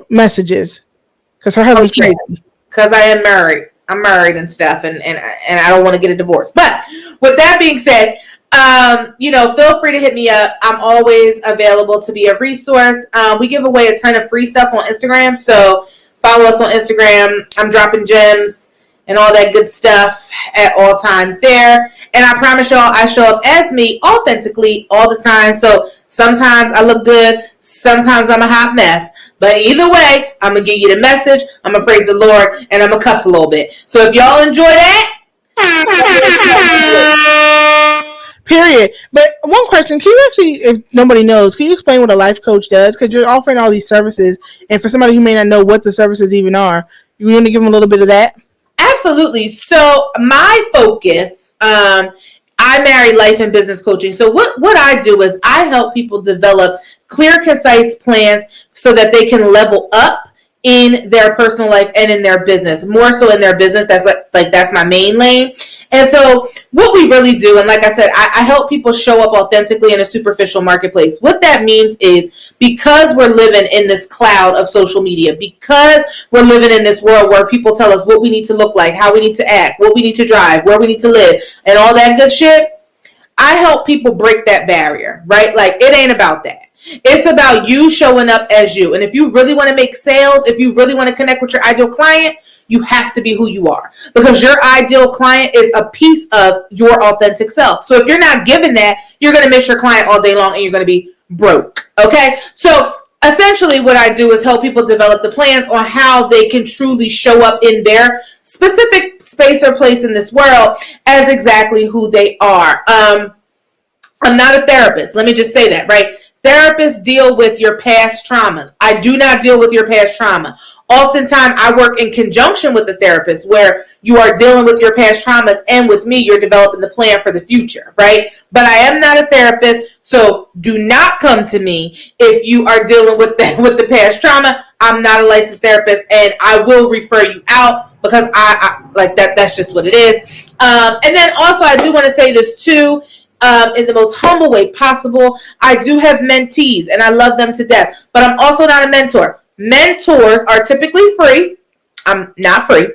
messages because her husband's crazy.
Because I am married. I'm married and stuff, and I don't want to get a divorce. But with that being said, feel free to hit me up. I'm always available to be a resource. We give away a ton of free stuff on Instagram, so follow us on Instagram. I'm dropping gems and all that good stuff at all times there. And I promise y'all, I show up as me authentically all the time. So sometimes I look good, sometimes I'm a hot mess. But either way, I'm going to give you the message, I'm going to praise the Lord, and I'm going to cuss a little bit. So if y'all enjoy that,
period. But one question, can you actually, if nobody knows, can you explain what a life coach does? Because you're offering all these services, and for somebody who may not know what the services even are, you want to give them a little bit of that?
Absolutely. So my focus, I marry life and business coaching. So what I do is I help people develop clear, concise plans so that they can level up in their personal life and in their business, more so in their business. That's like that's my main lane. And so what we really do, and like I said, I help people show up authentically in a superficial marketplace. What that means is, because we're living in this cloud of social media, because we're living in this world where people tell us what we need to look like, how we need to act, what we need to drive, where we need to live, and all that good shit, I help people break that barrier, right? Like, it ain't about that. It's about you showing up as you. And if you really want to make sales, if you really want to connect with your ideal client, you have to be who you are, because your ideal client is a piece of your authentic self. So if you're not giving that, you're going to miss your client all day long and you're going to be broke. Okay. So essentially what I do is help people develop the plans on how they can truly show up in their specific space or place in this world as exactly who they are. I'm not a therapist. Let me just say that, right? Therapists deal with your past traumas. I do not deal with your past trauma. oftentimes I work in conjunction with the therapist where you are dealing with your past traumas, and with me, you're developing the plan for the future, right? But I am not a therapist, so do not come to me if you are dealing with the past trauma. I'm not a licensed therapist, and I will refer you out because I like that. That's just what it is. And then also, I do want to say this too. In the most humble way possible, I do have mentees, and I love them to death. But I'm also not a mentor. Mentors are typically free. I'm not free.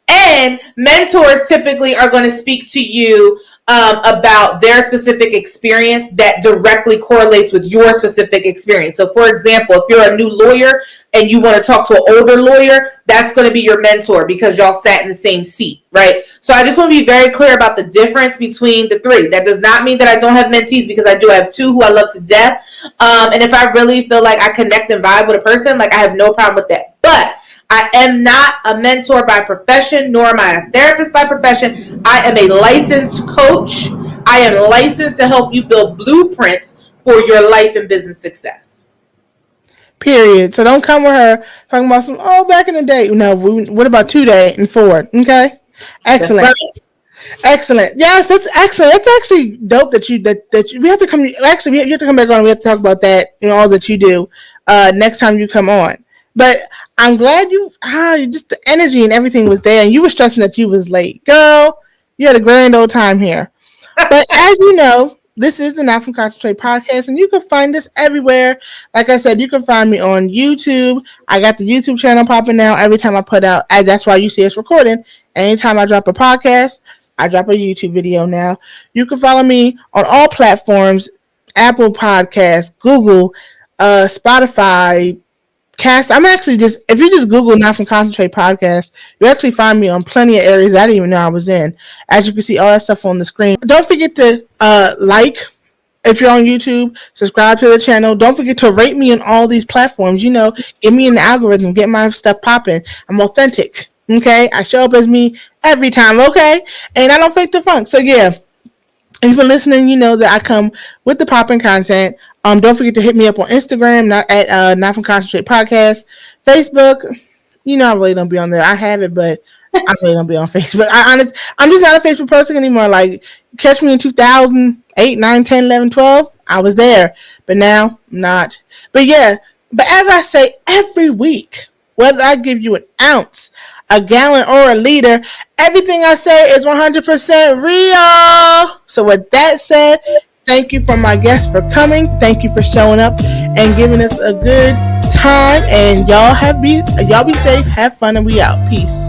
And mentors typically are going to speak to you about their specific experience that directly correlates with your specific experience. So, for example, if you're a new lawyer and you want to talk to an older lawyer, that's going to be your mentor because y'all sat in the same seat, right? So I just want to be very clear about the difference between the three. That does not mean that I don't have mentees, because I do have two who I love to death. And if I really feel like I connect and vibe with a person, like I have no problem with that. But I am not a mentor by profession, nor am I a therapist by profession. I am a licensed coach. I am licensed to help you build blueprints for your life and business success.
Period. So don't come with her talking about some, back in the day. No, what about today and forward? Okay. Excellent.
Right.
Excellent. Yes, that's excellent. That's actually dope that you we have to come. Actually, you have to come back on. We have to talk about that, all that you do next time you come on. But I'm glad just the energy and everything was there, and you were stressing that you was late. Girl, you had a grand old time here. But as you know, this is the Not From Concentrate podcast, and you can find us everywhere. Like I said, you can find me on YouTube. I got the YouTube channel popping now every time I put out, and that's why you see us recording. Anytime I drop a podcast, I drop a YouTube video now. You can follow me on all platforms, Apple Podcasts, Google, Spotify, I'm actually if you just Google Not From Concentrate podcast, you actually find me on plenty of areas I didn't even know I was in. As you can see, all that stuff on the screen. Don't forget to like if you're on YouTube, subscribe to the channel. Don't forget to rate me on all these platforms. Get me in the algorithm, get my stuff popping. I'm authentic, okay? I show up as me every time, okay? And I don't fake the funk. So yeah. If you've been listening, you know that I come with the popping content. Don't forget to hit me up on Instagram, Not From Concentrate Podcast, Facebook. I really don't be on there. I have it, but I really don't be on Facebook. I'm just not a Facebook person anymore. Like, catch me in 2008, 9, 10, 11, 12. I was there, but now I'm not. But yeah, but as I say every week, whether I give you an ounce, a gallon, or a liter, everything I say is 100% real. So with that said, thank you for my guests for coming. Thank you for showing up and giving us a good time. And y'all be safe, have fun, and we out. Peace.